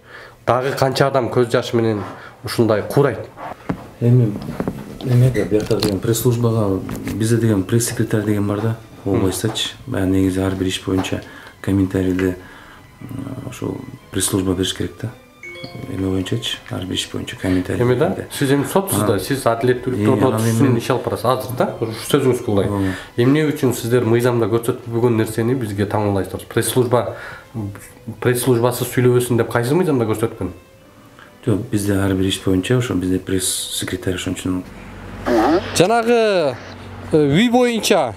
Дагы канча адам көз жашы менен ушундай курайт? Эми эмеде бияка деген пресс-службага бизде деген пресс-секретарь деген бар да, областьтачы. Негизи ар бир иш боюнча комментарийди ошол пресс-служба бериш керек да. Эме боюнчачы, ар бир иш боюнча комментарий. Эме да? Сиз эми сотсуз да, сиз адилеттүүлүктү менен иш алып барасыз азыр да. Ушу сөзүңүз кулай. Эмне үчүн сиздер мыйзамда көрсөтүлбөгөн нерсени бизге таңдайсыздар? Пресс-службасы сүйлөбөсүн деп кайсы мыйзамда көрсөткөн? Жок, бизде ар бир иш боюнча ошо бизде пресс-секретарь ошон үчүн. Жанагы үй боюнча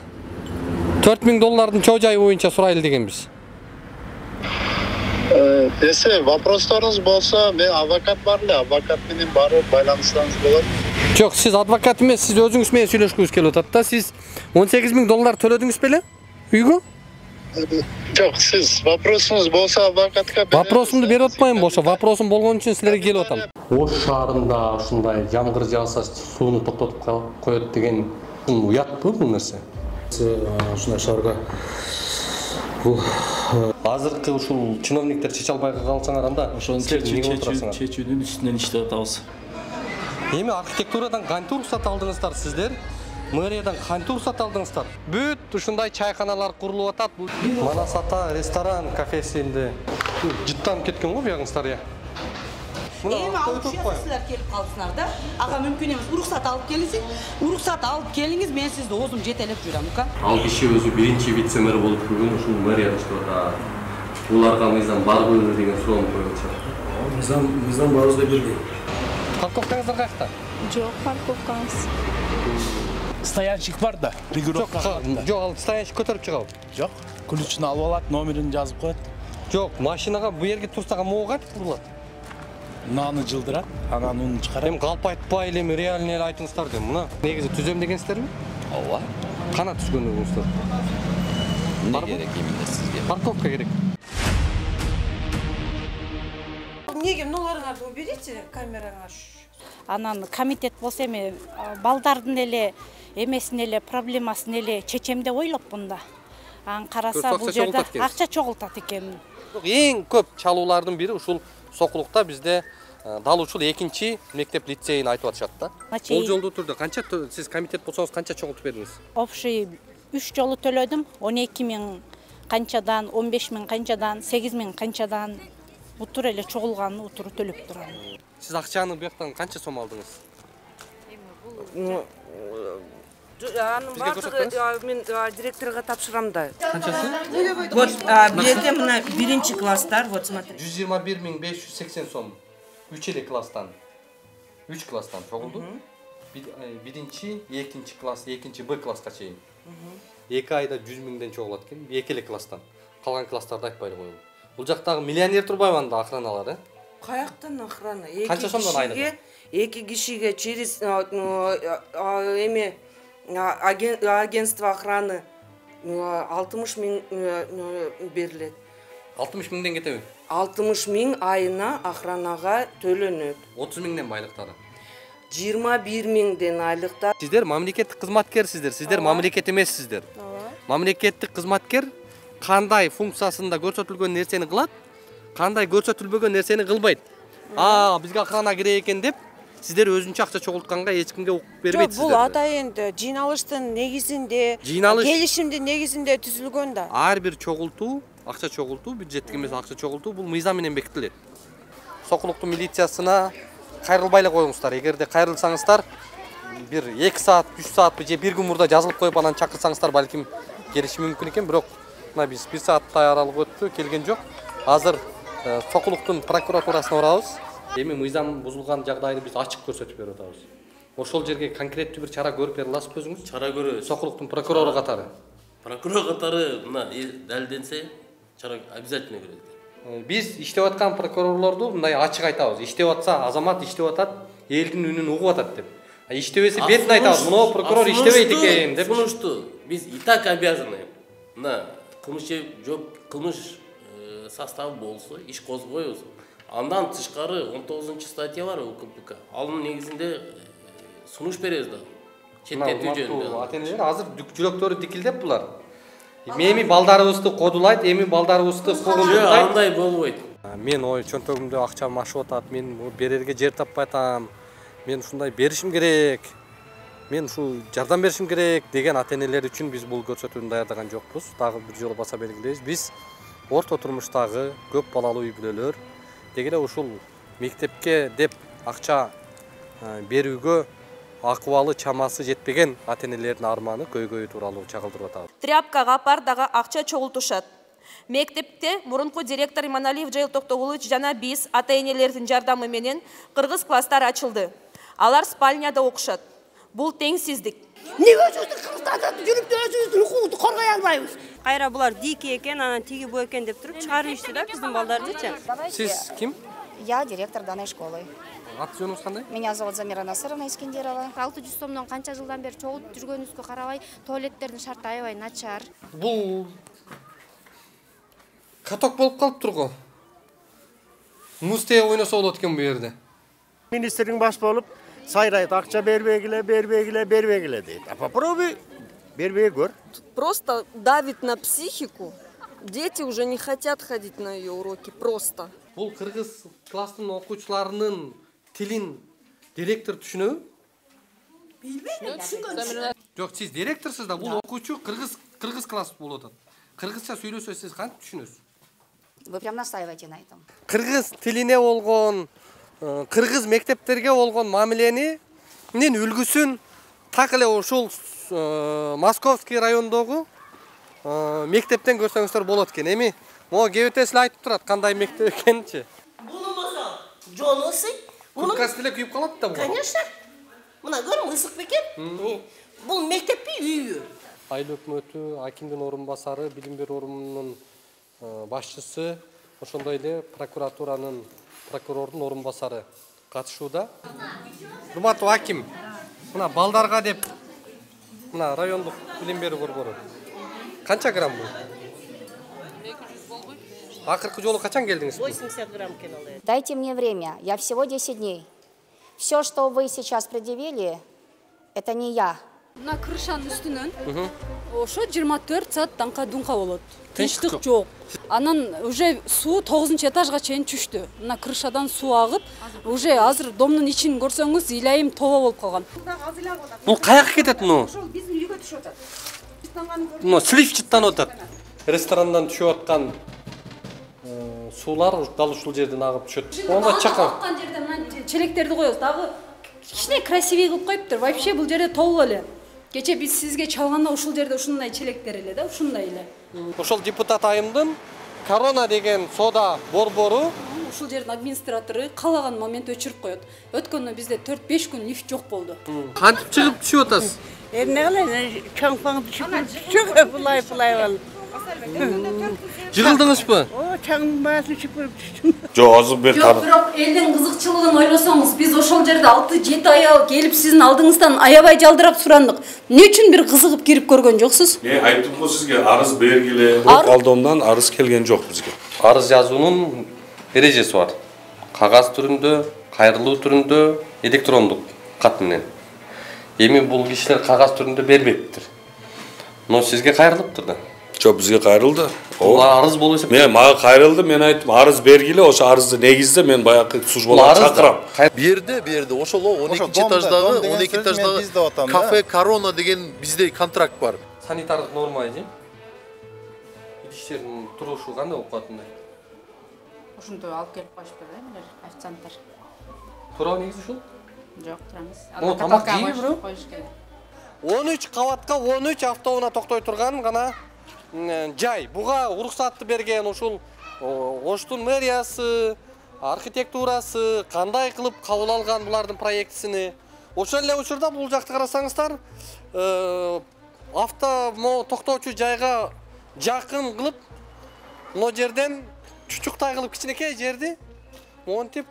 $4000 чоо жайы боюнча сурайлы дегенбиз. Десе вопростарыңыз болсо, мен адвокат бар эле, адвокат менен барып байланышсаңыз болот. Жок, сиз адвокат эмес, сиз өзүңүз менен сүйлөшкүңүз келип атат да. Сиз $18000 төлөдүңүз беле үйгө? Жок, сиз вопросуңуз болсо адвокатка берем. Вопросумду берип атпайм болсо, вопросум болгон үчүн силерге келип атам. Ош шаарында ушундай жамгыр жааса сууну токтотуп коет деген уятпы бул нерсе? Ушундай шаарга бул азыркы ушул чиновниктер чече албай калсаңар анда ошону чечүүнүн үстүнөн иштеп атабыз. Эми архитектурадан кантип уруксат алдыңыздар сиздер? Мэриядан кантип уруксат алдыңыздар? Бүт ушундай чайканалар курулуп атат. Манас ата ресторан, кафесинде жыттанып кеткен го биягыңыздар я. Эми алып силер келип калдыңар да. Ага мүмкүн эмес. Уруксат алып келиңиз. Уруксат алып келиңиз, мен сизди оозум жетелеп жүрөм, ка. Ал киши өзү биринчи вице-мэр болуп жүргөн ушул мэрияда иштеп атат. Буларга мыйзам барбы деген суроону коюп атышат. Мыйзам баарыбызга бирдей. Парковкаңыздар каякта? Жок, парковкаңыз. Стоянщик бар да, регулировка. Жок, ал стоянщик көтөрүп чыгабы? Жок, ключун алып алат, номерин жазып коет. Жок, машинага бу жерге турсага могу кантип курулат? Наны жылдырат, анан унун чыгарат. Эми калп айтпай эле реальный эле айтыңыздар дейм. Мына негизи түзөм дегенсиздерби? Ооба. Кана түзгөнүңүздөр? Эмне керек эмне сизге? Парковка керек. Эмнеге мыналарыңарды уберите камераңа. Анан комитет болсо эми балдардын эле эмесин эле проблемасын эле чечем деп ойлопмун да. Анан караса бул жерде акча чогултат экен. Эң көп чалуулардын бири ушул Сокулукта бизде дал ушул экинчи мектеп лицейин айтып атышат да. Бул жолдуу түрдө канча сиз комитет болсоңуз канча чогултуп бердиңиз? Общий 3 жолу төлөдүм. 12000 канчадан, 15000 канчадан, 8000 канчадан утур эле чогулган утуру төлөп турам. Сиз акчаны буяктан канча сом алдыңыз? Анын баардыгы мен директорго тапшырам да. Канчасы? Вот, бирде мына биринчи класстар, вот смотри. 121580 сом. 3 эле класстан. 3 класстан чогулду. Биринчи, экинчи класс, экинчи Б класска чейин. 2 айда 100 миңден чогулат экен. 2 эле класстан. Калган класстарды айтпай эле коелу. Бул жактагы миллионер турбайбы анда охраналары? Каяктан охрана? Канча сомдон айына? 2 кишиге через эме агентство охраны 60 миң берилет. 60 миңден кетеби? 60 миң айына охранага төлөнөт. 30 миңден айлыктары? 21 миңден айлыктар. Сиздер мамлекеттик кызматкерсиздер, сиздер мамлекет эмессиздер. Мамлекеттик кызматкер кандай функциясында көрсөтүлгөн нерсени кылат, кандай көрсөтүлбөгөн нерсени кылбайт. Бизге охрана керек экен деп сиздер өзүнчө акча чогултканга эч кимге укук бербейсиздер. Жок, бул атайын жыйналыштын негизинде, келишимдин негизинде түзүлгөн да. Ар бир чогултуу, акча чогултуу, бюджеттик эмес акча чогултуу бул мыйзам менен бекитилет. Сокулуктун милициясына кайрылбай эле коюңуздар. Эгерде кайрылсаңыздар, bir 2 saat, 3 saat же 1 күн мурда жазылып коюп анан чакырсаңыздар балким келиши мүмкүн экен, бирок мына биз 1 сааттай аралык өттү, келген жок. Азыр Сокулуктун прокуратурасына барабыз. Эми мыйзам бузулган жагдайды биз ачык көрсөтүп берип атабыз. Ошол жерге конкреттүү бир чара көрүп бере аласызбы өзүңүз? Чара көрөбүз. Сокулуктун прокурору катары. Прокурор катары мына далилденсе, чара обязательно көрөт. Биз иштеп аткан прокурорлорду мындай ачык айтабыз. Иштеп атса, азамат иштеп атат, элдин үнүн угуп атат деп. Иштебесе бетин айтабыз. Мына прокурор иштебейт экен деп. Сунушту биз и так обязаны. Мына кылмыш составы болсо, иш козгойбуз. Андан тышкары 19 статья бар УКПК. Анын негизинде сунуш беребиз да. Четтетүү жөнүндө. Атенелер азыр жүрөктөрү дикилдеп булар. Эми балдарыбызды кодулайт, эми балдарыбызды куугунтуктайт. Андай болбойт. Мен ой чөнтөгүмдө акчам ашып атат, мен берерге жер таппай атам. Мен ушундай беришим керек. Мен ушу жардам беришим керек деген атенелер үчүн биз бул көрсөтүүнү даярдаган жокпуз. Дагы бир жолу баса белгилейбиз. Биз орто турмуштагы көп балалуу үй бүлөлөр дегеле ушул мектепке деп акча берүүгө акыбалы чамасы жетпеген атенелердин арманы көйгөйү тууралуу чагылдырып атабыз. Тряпкага пардага акча чогултушат. Мектепте мурунку директор Иманалиев Жайыл Токтогулович жана биз ата-энелердин жардамы менен кыргыз класстар ачылды. Алар спальняда окушат. Бул теңсиздик. Неге өзүбүздүн кыргызстанда жүрүп өзүбүздүн укугубузду коргой албайбыз? Кайра булар дики экен, анан тиги бу экен деп туруп чыгарышты да биздин балдардычы. Сиз ким? Я директор данной школы. Аты жөнүңүз кандай? Меня зовут Замира Насыровна Искендерова. 600 сомдон канча жылдан бери чогулуп жүргөнүбүзгө карабай, туалеттердин шарты аябай начар. Бул каток болуп калыптыр го. Муз тээ ойносо болот экен бу жерде. Министрдин баш болуп сайрайт, акча бербегиле дейт. А попробуй бербей көр. Просто давит на психику. Дети уже не хотят ходить на ее уроки, просто. Бул кыргыз класстын окуучуларынын тилин директор түшүнөбү? Билбейм. Жок, сиз директорсуз да, бул окуучу кыргыз класс болуп атат. Кыргызча сүйлөсө сиз кантип түшүнөсүз? Вы прям настаиваете на этом. Кыргыз тилине болгон, кыргыз мектептерге болгон мамиленин үлгүсүн так эле ушул Московский райондогу мектептен көрсөңүздөр болот экен. Эми могу кебетес эле айтып турат кандай мектеп экенинчи. Буну болсо жолу ысык. Курткасы деле күйүп калат да бул. Конечно. Мына көрүң ысык бекен. Бул мектепти үйү. Айыл өкмөтү, акимдин орун басары, билим берүү орунунун башчысы, ошондой эле прокурордун орун басары катышууда. Урматтуу аким, мына балдарга деп мына райондук билим берүү борбору. Канча грамм бул? 200 болбойт. Акыркы жолу качан келдиңиз? 80 грамм келе. Дайте мне время, я всего 10 дней. Все, что вы сейчас предъявили, это не я. Мына крышанын үстүнөн ошо 24 саат даңка дунка болот. Тынчтык жок. Анан уже суу 9-этажга чейин түштү. Мына крышадан суу агып, уже азыр домдун ичин көрсөңүз илайым тоба болуп калган. Бул каяка кетет муну? Ошол биздин үйгө түшүп атат. Мына сливчиттан атат. Ресторандан түшүп аткан суулар дал ушул жерден агып түшөт. Онда чакан. Аккан жерде мына челектерди коебуз. Дагы кичине красивый кылып коюптур. Вообще бул жерде толуп эле. Кече биз сизге чалганда ушул жерде ушундай челектер эле да, ушундай эле. Ошол депутат айымдын Корона деген сода борбору ушул жердин администратору каалаган момент өчүрүп коет. Өткөндө бизде 4-5 күн лифт жок болду. Кантип чыгып түшүп атасыз? Эмне кылайын? Чаңпаң түшүп булай бол. Жыгылдыңызбы? О, чаңдын баасы түшүп түштүм. Жок, азыр бир Жок, бирок элдин кызыкчылыгын ойлосоңуз, биз ошол жерде 6-7 аял келип сиздин алдыңыздан аябай жалдырап сурандык. Эмне үчүн бир кызыгып кирип көргөн жоксуз? Айттым го сизге, арыз бергиле. Алдомдан арыз келген жок бизге. Арыз жазуунун эрежеси бар. Кагаз түрүндө, кайрылуу түрүндө, электрондук кат менен. Эми бул кишилер кагаз түрүндө бербептир. Но сизге кайрылыптыр да. Жок, бизге кайрылды. Арыз болуп эсептейт. Мен мага кайрылды, мен айттым, арыз бергиле, ошо арызды негизде мен баягы службаларды чакырам. Берди. Ошол 12-этаждагы 12-этаждагы кафе Корона деген бизде контракт бар. Санитардык норма же? Идиштердин турушу кандай болуп калат мындай? Ошондой алып келип коюшпу да, официанттар. Туура негизи ушул? Жоқ, тұраңыз. О, тамақ жейі бұру? Қойыш керек. 13 қабатқа 13 автоуна тоқтой тұрған ғана жай. Бұға уруксатты берген ушул Оштун мэриясы, архитектурасы, кандай кылып кабыл алган булардын проектисини. Ошол эле учурда бул жакты карасаңыздар, авто токтоочу жайга жакын кылып, мына жерден чучуктай кылып кичинекей жерди монтип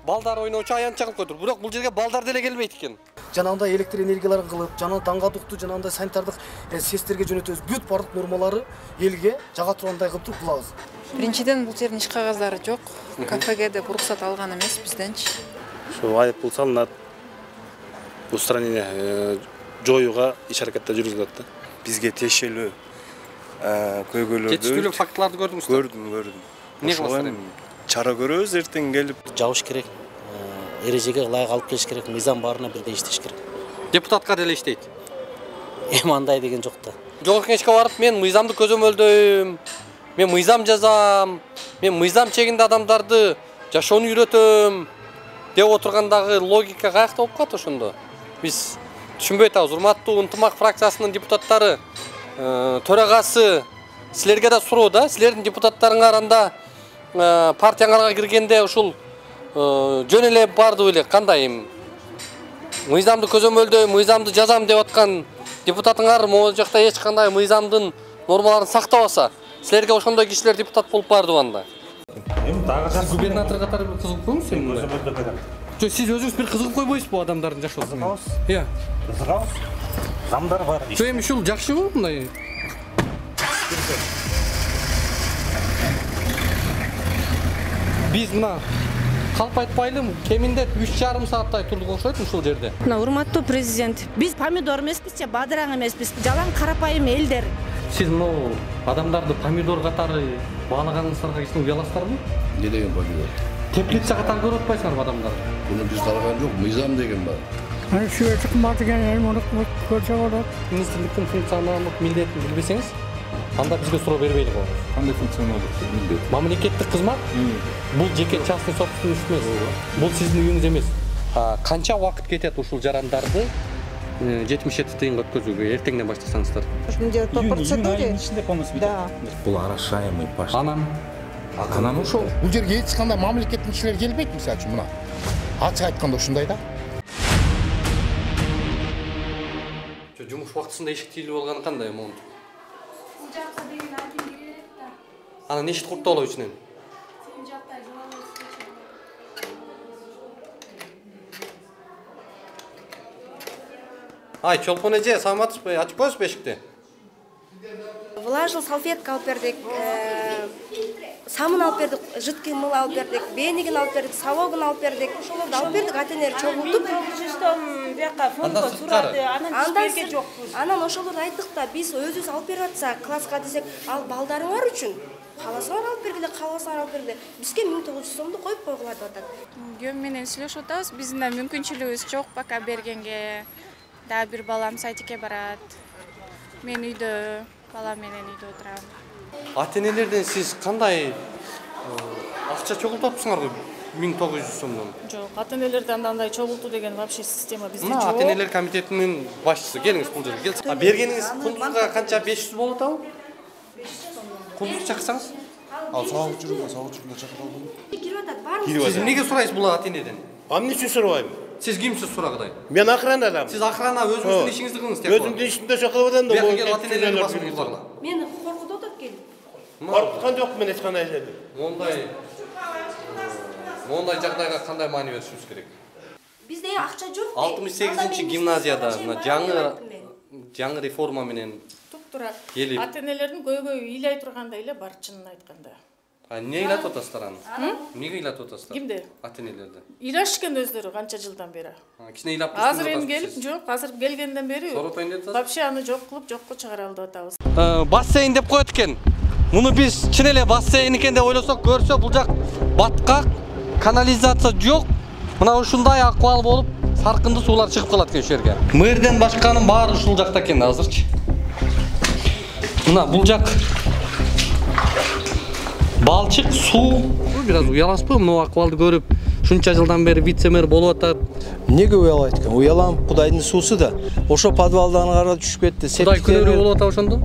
балдар ойноочу аянтча кылып койдур. Бирок бул жерге балдар деле келбейт экен. Жанагындай электр энергияларын кылып, жана таңгадукту жанагындай санитардык сестерге жөнөтөбүз. Бүт бардык нормалары элге жага тургандай кылып туруп кылабыз. Биринчиден бул жердин иш кагаздары жок. КФГде уруксат алган эмес бизденчи. Ошо айып бул салынат. Устранение жоюга иш аракеттер жүргүзүлөт да. Бизге тиешелүү көйгөйлөрдү. Жетиштүүлүк фактыларды көрдүңүздөр? Көрдүм. Не кыласыздар? Чара көрөбүз эртең келип. Жабыш керек. Эрежеге ылайык алып келиш керек. Мыйзам баарына бирдей иштеш керек. Депутатка деле иштейт. Андай деген жок да. Жогорку кеңешке барып, мен мыйзамды көзөмөлдөйм. Мен мыйзам жазам. Мен мыйзам чегинде адамдарды жашоону үйрөтөм деп отургандагы логика каякта болуп калат ошондо? Биз түшүнбөй атабыз. Урматтуу Ынтымак фракциясынын депутаттары, төрагасы, силерге да суроо да, силердин депутаттарыңар анда партияңарга киргенде ушул жөн эле барды беле, кандай мыйзамды көзөмөлдөйм, мыйзамды жазам деп аткан депутатыңар могу жакта эч кандай мыйзамдын нормаларын сактабаса, силерге ошондой кишилер депутат болуп бардыбы анда? Сиз губернатор катары кызыгып койсуңуз эми? Жок, сиз өзүңүз бир кызыгып койбойсузбу адамдардын жашоосуна? Иә. Кызыгабыз. Замдар бар. Жок, эми ушул жакшыбы мындай? Биз мына калп айтпайлы кеминде 3,5 сааттай турдук окшойт ушул жерде. Урматтуу президент, биз помидор эмеспиз, бадыраң эмеспиз, жалаң карапайым элдер. Сиз могу адамдарды помидор катары баалаганыңыздарга кичине уяласыздарбы? Не деген помидор? Теплица катары көрүп атпайсыңарбы адамдарды? Буну биз караган жок, мыйзам деген бар. Аны сүйөтү кымбат экен, муну көрсө болот. Министрликтин функционалдык милдетин билбесеңиз, анда бизге суроо бербейли коебуз. Кандай функционалдык милдет? Мамлекеттик кызмат бул жеке частный собственность эмес. Бул сиздин үйүңүз эмес. Канча убакыт кетет ушул жарандарды 77 тыйынга өткөзүүгө эртеңден баштасаңыздар? По процедуре. Да. Бул орошаемый паш. Анан ошол бул жерге эч кандай мамлекеттин кишилери келбейт, мисалы үчүн мына. Ачык айтканда ушундай да. Жумуш убактысында эшик тийилип алганы кандай монт? Анан эшик курттап алып ичинен. Ай, чолпон эже, саламатсызбы? Ачып коесузбу эшикти? Влажный салфетка алып бердик, самын алып бердик, жидкий мыл алып бердик, бенигин алып бердик, салогун алып бердик. Ошолорду алып бердик, ата-энелер чогултуп. Анан ошолорду айттык да, биз өзүбүз алып берип атсак, класска десек, ал балдарыңар үчүн кааласаңар алып бергиле, кааласаңар алып бергиле. Бизге 1900 сомду коюп койгула деп атат. Гөм менен сүйлөшүп атабыз, биздин да мүмкүнчүлүгүбүз жок пока бергенге. Да бир балам садикке барат. Мен үйдө, балам менен үйдө отурам. Ата-энелерден сиз кандай акча чогултуп атпсыңарбы 1900 сомдон? Жок, ата-энелерден андай чогултуу деген вообще система бизде жок. Ата-энелер комитетинин башчысы, келиңиз бул жерге келсиз. Бергениңиз кундузга канча 500 болот абы? 500 сом. Кундуз чаксаңыз? Ал сабак жүргөн чакырып алдым. Кирип атат, баары. Сиз эмнеге сурайсыз бул ата-энеден? Эмне үчүн сурабайм? Сиз кимсиз сурагыдай? Мен охранадам. Сиз охрана өзүңүздүн ишиңизди кылыңыз деп. Өзүмдүн ишимде чакырып атам да. Бул ата-энелерди басып кылгыла. Мени коркутуп атат келип. Коркуткан жок мен эч кандай жерде. Мондай жагдайга кандай маани беришибиз керек? Бизде акча жок. 68-гимназияда жаңы реформа менен туптура келип ата-энелердин көйгөй ыйлай тургандай эле бар, чынын айтканда. Эмне ыйлатып атасыздар аны? Эмнеге ыйлатып атасыздар? Кимди? Ата-энелерди. Ыйлашкан өздөрү канча жылдан бери. Кичине ыйлап Азыр эми келип, жок, азыр келгенден бери Соротойн деп атасыз? Вообще аны жок кылып, жокко чыгара алып атабыз. Бассейн деп коет экен. Муну биз чын эле бассейн экен деп ойлосок, көрсө бул жак баткак, канализация жок. Мына ушундай акыбал болуп, саркынды суулар чыгып калат экен ушул жерге. Мэрден башканын баары ушул жакта экен азырчы. Мына бул жак балчык суу. Бир аз уяласызбы? Мына акыбалды көрүп, шунча жылдан бери вице-мэр болуп атат. Неге уялайды екен? Уялам, Құдайдың суысы да. Ошо подвалдан қара түшіп кетті. Құдай күнөрү болуп атабы ошондо?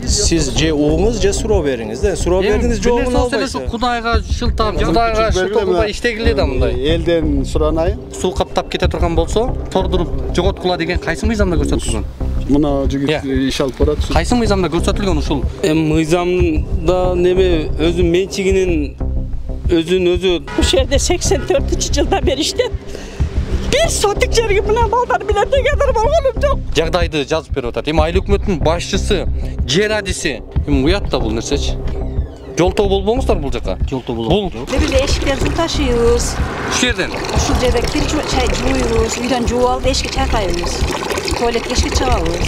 Сіз же уңыз, же суроо бериңиз да. Суроо бердиңиз, жоогун албайсыз. Кудайга шылтап иштегиле да мындай. Элден суранайын. Суу каптап кете турган болсо, тордуруп жоготкула деген кайсы мыйзамда көрсөтүлгөн? Мына жигит иш алып барат. Кайсы мыйзамда көрсөтүлгөн ушул? Мыйзамда неме өзү менчигинин өзүн-өзү Ошол жерде 84-жылдан бери иштеп. Бир сотик жерге мына балдар менен тегедир болгонум жок. Жагдайды жазып берип атат. Эми айыл өкмөтүнүн башчысы, жер адиси. Эми уят да бул нерсечи. Жолтоо болбоңуздар бул жака. Жолтоо болот. Бул эшиктерди ташыйбыз. Ушул жерден. Ушул жерде кир чай жууйбуз, үйдөн жууп алып эшикке чайкайбыз. Туалетке эшикке чыгабыз.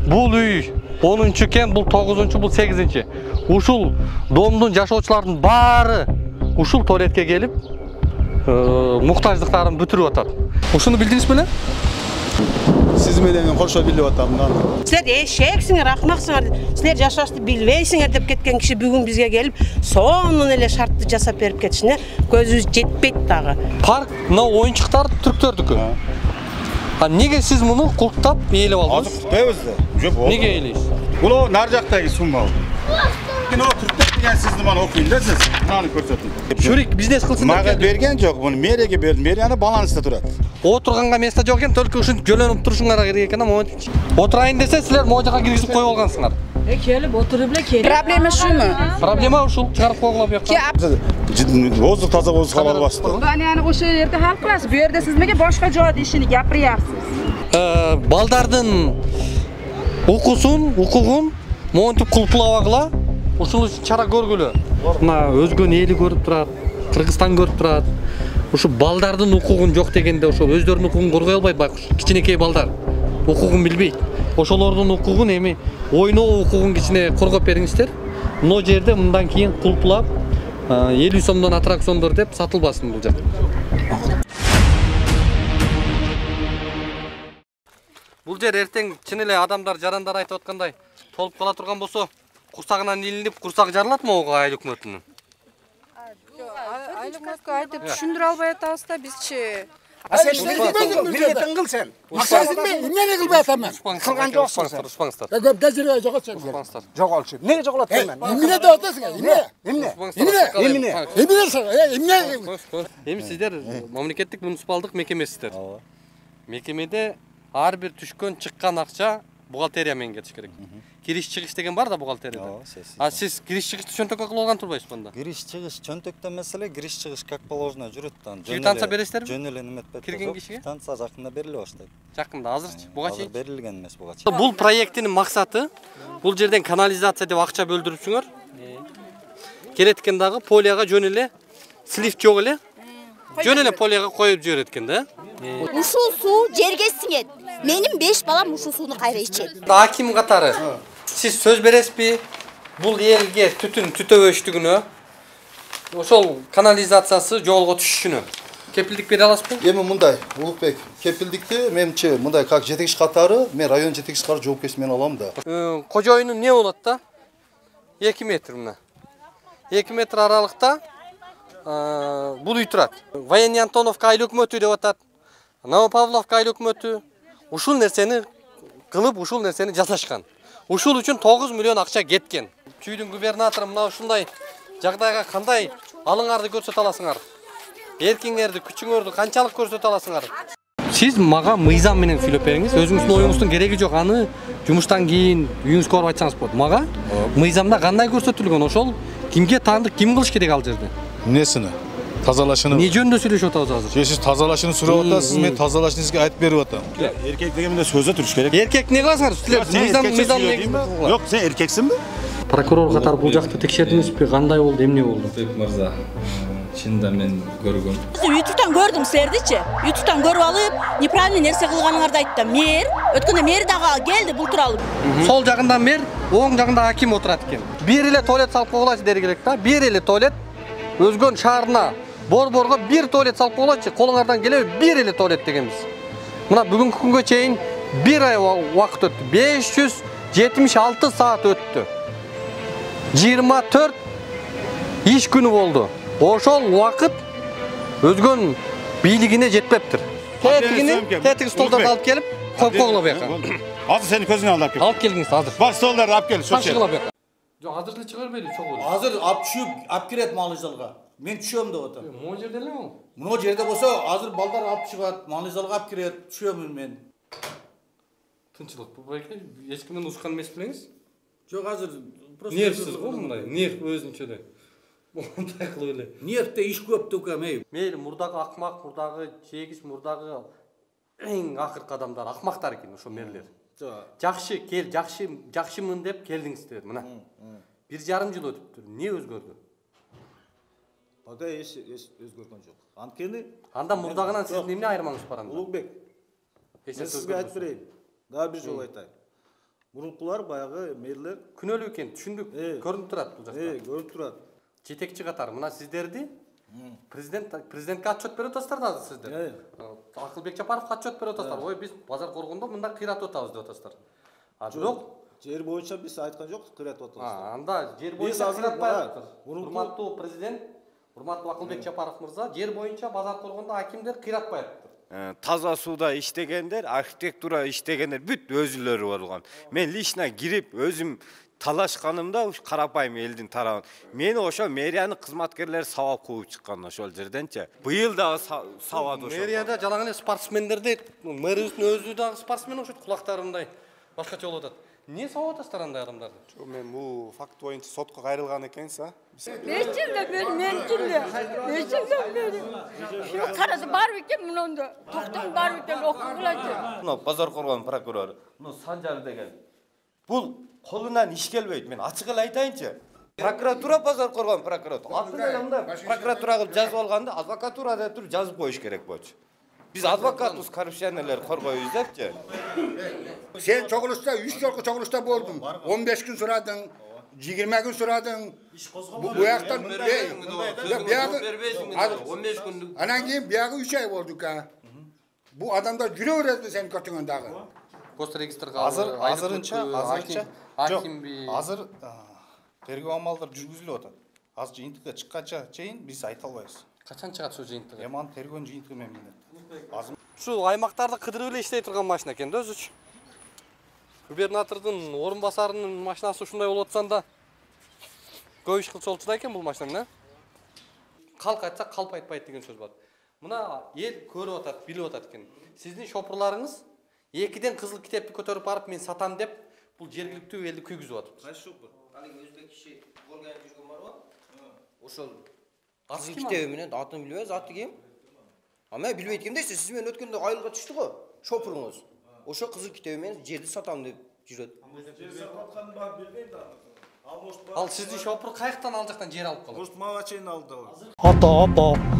Бул үй 10-чу экен, бул 9-чу, бул 8-чи. Ушул домдун жашоочулардын баары ушул туалетке келип, муктаждыктарын бүтүрүп атат. Ушуну билдиңиз беле? Сиз менен мен кошо билип атам да. Силер эшексиңер, акмаксыңар. Силер жашашты билбейсиңер деп кеткен киши бүгүн бизге келип, сонун эле шартты жасап берип кетишине көзүбүз жетпейт дагы. Парк мына оюнчуктар түрктөрдүкү. А неге сиз муну култап ээлеп алдыңыз? Азыр куттайбыз да. Жок, неге ээлейсиз? Бул нар жактагы сумма. Мен о түрктөп деген сизди мана окуйм да сиз. Мынаны көрсөтүн. Шурик бизнес кылсын деп мага берген жок, муну мэрияга бердим. Мэрияны балансында турат. Отурганга место жок экен, только ушинтип жөлөнүп турушуңар керек экен, ама отурайын десе силер могу жака киргизип коюп алгансыңар. Келип отуруп эле келип. Проблема шуму? Проблема ушул, чыгарып койгула бuyakka. Оздук таза болсо халал басты. Yani ошол жерде хал кыласыз. Бу жерде сиз эмнеге башка жок ишини гапырыясыз? Балдардын укугун монтип кулпулабагыла, ушул чара көргүлө. Мына өзгөн эли көрүп турат, Кыргызстан көрүп турат. Ушу балдардын укугун жок дегенде ошол өздөрүнүн укугун коргой албайт байкуш. Кичинекей балдар укугун билбейт. Ошолордун укугун эми ойноо укугун кичине коргоп бериңиздер. Мына жерде мындан кийин кулпулап 50 сомдон аттракциондор деп сатылбасын бул жак. Бул жер эртең чын эле адамдар жарандар айтып аткандай толуп кала турган болсо, курсагынан илинип, курсак жарылатмы ого айыл өкмөтүнүн? Айыл өкмөткө айтып түшүндүрө албай атабыз да бизчи. Sen milletin kıl sen. Maksadın ne kıl be efendim? Kılgan yoksun sen. Uspangıstar. Gazireye jokat sen. Uspangıstar. Jokal sen. Neye jokalat sen ben? Emine de otasın ya. Emine sana. Emine. Эми сиздер мамлекеттик муниципалдык мекемесиздер. Мекемеде ар бир түшкөн чыккан акча бухгалтерия менен кетиш керек. Кириш чыгыш деген бар да бухгалтерияда. А сиз кириш чыгышты чөнтөккө кылып алган турбайсыз банда? Кириш чыгыш чөнтөктө маселе, кириш чыгыш как положено жүрөт да. Квитанция бересиздерби? Жөн эле неметпейт. Кирген кишиге? Квитанция жакында бериле баштайт. Жакында азырчы, буга чейин? Азыр берилген эмес буга чейин. Бул проекттин максаты бул жерден канализация деп акча бөлдүрүпсүңөр. Керек экен дагы полияга жөн эле слив жок эле. Жөн эле полияга коюп жиберет экен да. Ушул суу жерге сиңет. Менин 5 балам ушул сууну кайра ичет. Аким катары сиз сөз бересизби? Бул элге түтүн түтөбөштүгүнө ошол канализациясы жолго түшүшүнө кепилдик бере аласызбы? Эми мындай, Улукбек, кепилдикти менимче мындай как жетекчи катары, мен район жетекчи катары жоопкерчилик менен алам да. Кожоюну не болот да? 2 метр мына. 2 метр аралыкта бул үй турат. Военный Антоновка айыл өкмөтү деп атат. Новопавловка айыл өкмөтү ушул нерсени кылып, ушул нерсени жасашкан. Ушул үчүн 9 миллион акча кеткен. Чүйдүн губернатору мына ушундай жагдайга кандай алыңарды көрсөтө аласыңар? Эркиңерди, күчүңөрдү канчалык көрсөтө аласыңар? Сиз мага мыйзам менен сүйлөп бериңиз. Өзүңүздүн оюңуздун кереги жок. Аны жумуштан кийин үйүңүзгө барып айтсаңыз болот. Мага мыйзамда кандай көрсөтүлгөн? Ошол кимге таандык, ким кылыш керек ал жерде? Эмнесини? Тазалашыны. Не жөнүндө сүйлөшүп атабыз азыр? Сиз тазалашыны сурап атасыз, мен тазалашыны сизге айтып берип атам. Эркек дегенде сөзө туруш керек. Эркек не кыласыңар? Силер мыйзам Жок, сен эркексиңби? Прокурор катары бул жакты текшердиңизби? Кандай болду, эмне болду? Бек мырза, чында мен көргөм. YouTube'dan көрдүм силердичи. YouTube'dan көрүп алып, неправильно нерсе кылганыңарды айттым. Мэр, өткөндө мэр дагы келди бул тууралуу. Сол жагында мэр, оң жагында аким отурат экен. Бир эле туалет салып койгулачы дери керек да. Бир эле туалет Өзгөн шаарына борборго бир туалет салып койгулачы. Колуңардан келеби бир эле туалет дегенбиз. Мына бүгүнкү күнгө чейин бир ай убакыт өттү. 576 саат өттү. 24 иш күнү болду. Ошол убакыт өзгөн бийлигине жетпептир. Тетиги столдарды алып келип, коюп койгула бияка. Азыр сени көзүнө алып кел. Алып келиңиз азыр. Бар столдарды алып кел. Шашыгыла бияка. Жок, азыр эле чыга бербейли, чогуу. Азыр алып түшүп, алып кирет малыжалга. Мен түшөм деп атам. Могу жерде эле ал. Мына жерде болсо, азыр балдар алып чыгат, малыжалга алып кирет, түшөмүн мен. Тынчылык бул байке, эч кимден ушкан эмес белеңиз? Жок, азыр просто нервсиз го мындай, нерв өзүнчө эле. Мондай кылып эле. Нервде иш көп төкөм, эй. Мейли мурдагы акмак, мурдагы жегич, мурдагы эң акыркы адамдар акмактар экен ошо мэрлер. Жакшы кел, жакшымын деп келдиңиздер, мына. 1,5 жыл өтүптүр. Эмне өзгөрдү? Ада эч өзгөргөн жок. Анткени анда мурдагынан сиздин эмне айырмаңыз бар анда? Улукбек. Сизге айтып берейин. Дагы бир жолу айтайын. Мурункулар баягы мэрлер күнөлүү экен, түшүндүк. Көрүнүп турат бул жакта. Көрүнүп турат. Жетекчи катары мына сиздерди президентке отчет берип атасыздар да сиздер. Акылбек Жапаровго отчет берип атасыздар. Ой, биз базар коргондо мында кыйратып атабыз деп атасыздар. А бирок жер боюнча биз айткан жокпуз, кыйратып атабыз. Анда жер боюнча кыйратпай атабыз. Урматтуу президент, урматтуу Акылбек Жапаров мырза, жер боюнча базар коргондо акимдер кыйратпай атыптыр. Таза сууда иштегендер, архитектура иштегендер бүт өзүлөрү болгон. Мен лично кирип өзүм талашканымда карапайым элдин тарабын. Мени ошо мэриянын кызматкерлери сабап кууп чыккан ошол жерденчи. Быйыл дагы сабады ошо. Мэрияда жалаң эле спортсмендерди, мэрибиздин өзү дагы спортсмен окшойт, кулактары мындай башкача болуп атат. Эмне сабап атасыздар андай адамдарды? Жок, мен бул факт боюнча сотко кайрылган экенсиз, а? 5 жылда менчиле. 5 жылда бери. Şu karası бар бекен мынонда. Токтом бар бекен окугулачы. Мына базар коргон прокурору, мына Санжар деген. Бул колунан иш келбейт. Мен ачык эле айтайынчы. Прокуратура базар коргон прокуратура. Атын эле прокуратура кылып жазып алганда адвокатура деп туруп жазып коюш керек болчу. Биз адвокатбыз, коррупционерлер коргойбуз депчи. Sen çoguluşta 3 жолку çoguluşta boldun. 15 gün suradın. 20 gün suradın. Bu yaktan biyağı 15 günlük. Anan keyin biyağı 3 ay olduk ha. Bu adamda жүрөбүрөбү senin kötüngündagı. Госрегистрге Азырынча азыр тергөө амалдар жүргүзүлүп атат. Азыр жыйынтыкка чыкканча чейин биз айта албайбыз. Качан чыгат ушул жыйынтык? Эми аны тергөөнүн жыйынтыгы менен билет. Ушул аймактарды кыдырып эле иштей турган машина экен да өзүчү. Губернатордун орун басарынын машинасы ушундай болуп атсанда көп иш кылчу болчу да экен бул машина. Калк айтса калп айтпайт деген сөз бар. Мына эл көрүп атат, билип атат экен. Сиздин шопурларыңыз 2ден кызыл китепти көтөрүп барып мен сатам деп бул жергиликтүү элди күйгүзүп атат. Кайсы шопур? Алиң өзбек киши көргөн жүргөн барбы? Ошол кызыл китеби менен атын билбейбиз, аты ким? Ама билбейт ким дейсиз? Сиз менен өткөндө айылга түштү го, шопуруңуз. Ошо кызыл китеби менен жерди сатам деп жүрөт. Жер сатканын баары билбейм да. Ал сиздин шопур каяктан ал жактан жер алып калат? Может, мага чейин алды. Ата,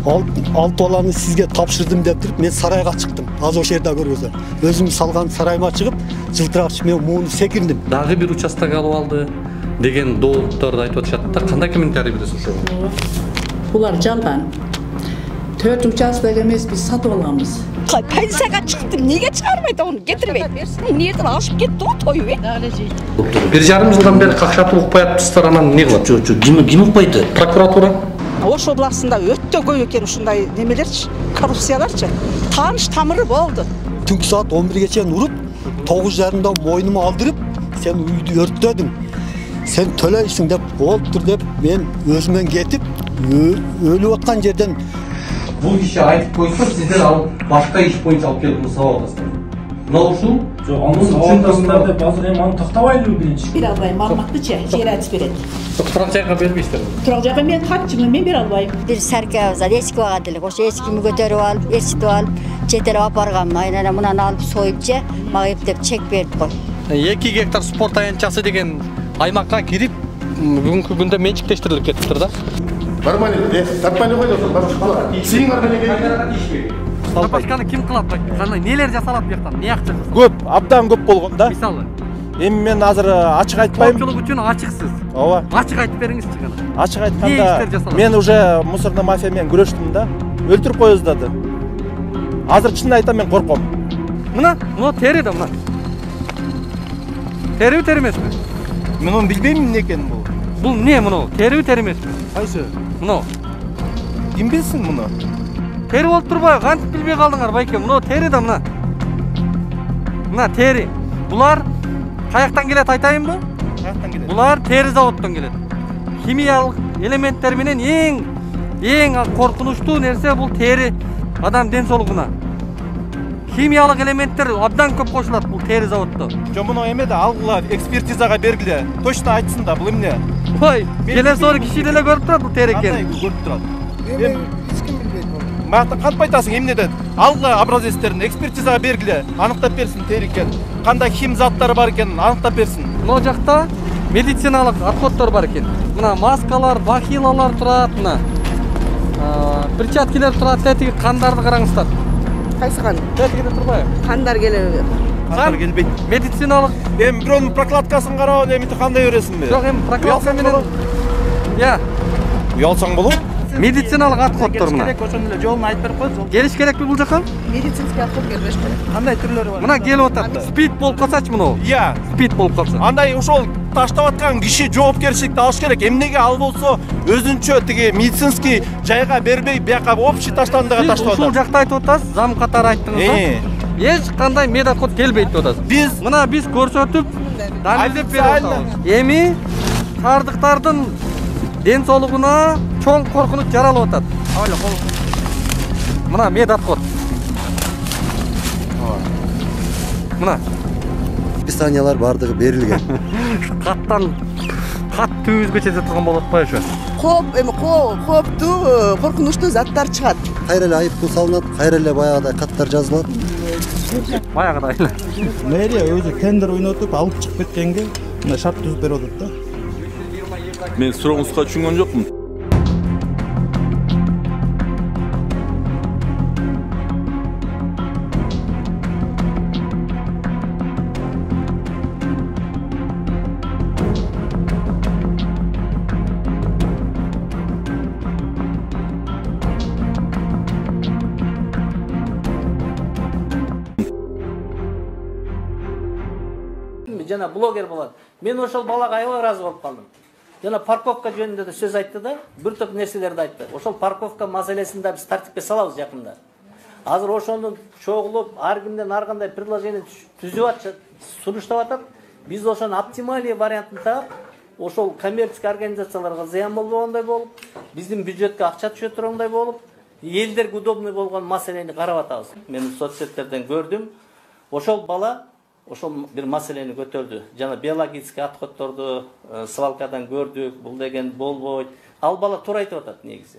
алты баланы сизге тапшырдым деп туруп, мен сарайга чыктым. Аз ошол жерде көргөзө. Өзүм салган сарайыма чыгып, жылтыракчы мен мууну секирдим. Дагы бир участок алып алды деген доолуктарды айтып атышат да. Кандай комментарий бересиз ошого? Булар жалган. 4 участок эмес, биз сатып алганбыз. Пенсияга чыктым. Неге чыгарбайт аны? Кетирбейт. Эмнеден ашып кетти го тоюп. 1,5 жылдан бери какшатып укпай атыптырсыздар, анан эмне кылат? Жок, ким укпайды? Прокуратура. Ош областында өтө көп экен ушундай немелерчи, коррупцияларчы. Тааныш тамыры болду. Түнкү саат 11ге чейин уруп, 9:30да мойнума алдырып, сен үйдү өрттөдүң. Сен төлөйсүң деп болуптур деп мен өзүмөн кетип, өлүп аткан жерден бул киши айтып койсо, сиздер ал башка иш боюнча алып келип сабап атасыздар. Мына ушул сабап деп азыр эми аны токтобайлыбы биринчи? Бере албайм, маалыматтычы жер айтып берет. Турак жайга бербейсиздер. Турак жайга мен катчымын, мен бере албайм. Бир саркабыз эски багат элек, ошо эскими көтөрүп алып, эрчитип алып, жетелеп алып баргам. Айнана мунаны алып союпчу, мага эптеп чек берип кой. 2 гектар спорт аянтчасы деген аймакка кирип, бүгүнкү күндө менчиктештирилип кетиптир да. Барманы, таппаны койдуңуз, башка. Сиңер менен Сапашканы ким кылат? Кандай нелер жасалат бияктан? Не акча? Көп, абдан көп болгон да. Мисалы. Эми мен азыр ачык айтпайм. Көпчүлүк үчүн ачыксыз. Ооба. Ачык айтып бериңизчи гана. Ачык айтканда мен уже мусорный мафия менен күрөштүм да. Өлтүрүп коюздады. Азыр чын айтам, мен корком. Мына тери да мына. Терүү тери эмеспи? Мен оны билбейм эмне экенин бул. Бул эмне мына? Терүү тери эмеспи? Кайсы? Мына. Ким билсин муну? Тери болуп турбайбы? Кантип билбей калдыңар байке? Мына тери да мына. Мына тери. Булар каяктан келет айтайынбы? Каяктан келет? Булар тери заводтон келет. Химиялык элементтер менен эң коркунучтуу нерсе бул тери адам ден соолугуна. Химиялык элементтер абдан көп кошулат бул тери заводдо. Жо муну эме да алгыла экспертизага бергиле. Точно айтсын да бул эмне? Ой, келесори киши деле көрүп турат бул тери экенин. Кандай көрүп турат? Эч ким билбейт бул. Мага кантип айтасың эмне деп? Алгыла образецтерин экспертизага бергиле, аныктап берсин тери экен. Кандай хим заттары бар экенин аныктап берсин. Мына жакта медициналык отходдор бар экен. Мына маскалар, бахилалар турат, мына. Перчаткилер турат, тетиги кандарды караңыздар. Кайсы кан? Тетигиде турбайбы? Кандар келеби? Кандар келбейт. Медициналык. Эми бирөөнүн прокладкасын карап эми кандай бересиңби? Жок, эми прокладка менен. Я. Уялсаң болот? Медициналык отходдор мына. Ошондо эле жолун айтып берип койсу. Келиш керекпи бул жака? Медицинский отход келбеш керек. Кандай түрлөрү бар? Мына келип атат. Спид болуп калсачы мына. Иә. Спид болуп калса. Андай ошол таштап аткан киши жоопкерчиликти алыш керек. Эмнеге ал болсо өзүнчө тиги медицинский жайга бербей бияка общий таштандыга таштап атат. Ушул жакта айтып атасыз, зам катары айттыңыз. Эч кандай медотход келбейт деп атасыз. Биз көрсөтүп далилдеп берип атабыз. Эми шаардыктардын ден соолугуна чоң коркунуч жаралып атат. Мына медотход. Мына Описаниялар бардыгы берилген. Каттан кат түбүзгө чете турган болот атпайбы ошо? Кооптуу, коркунучтуу заттар чыгат. Кайра эле айып пул салынат, кайра эле баягыдай каттар жазылат. Баягыдай эле. Мэрия өзү тендер ойнотуп алып чыгып кеткенге мына шарт түзүп берип атат да. Мен сурооңузга түшүнгөн жокмун. Жана блогер болот. Мен ошол балага аябай ыраазы болуп калдым. Жана парковка жөнүндө да сөз айтты да, бир топ нерселерди айтты. Ошол парковка маселесин да биз тартипке салабыз жакында. Азыр ошону чогулуп, ар кимден ар кандай предложение түзүп атышат, сунуштап атат. Биз ошонун оптималий вариантын таап, ошол коммерческий организацияларга зыян болбогондой болуп, биздин бюджетке акча түшө тургандай болуп, элдерге удобный болгон маселени карап атабыз. Мен соцсеттерден көрдүм. Ошол бала ошол бир маселени көтөрдү. Жана биологический отходдорду свалкадан көрдүк, бул деген болбойт. Ал бала туура айтып атат негизи.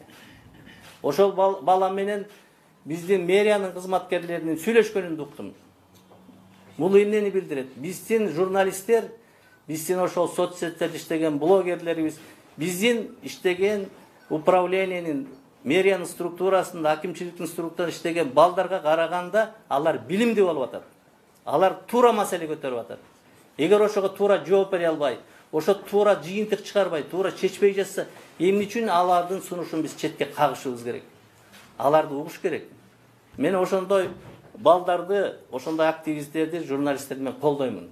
Ошол бала менен биздин мэриянын кызматкерлеринин сүйлөшкөнүн уктум. Бул эмнени билдирет? Биздин журналисттер, биздин ошол соцсеттерде иштеген блогерлерибиз, биздин иштеген управлениянын мэриянын структурасында, акимчиликтин структурасында иштеген балдарга караганда алар билимдүү болуп атат. Алар туура маселе көтөрүп атат. Эгер ошого туура жооп бере албай, ошо туура жыйынтык чыгарбай, туура чечпей жатса, эмне үчүн алардын сунушун биз четке кагышыбыз керек? Аларды угуш керек. Мен ошондой балдарды, ошондой активисттерди, журналисттерди мен колдоймун.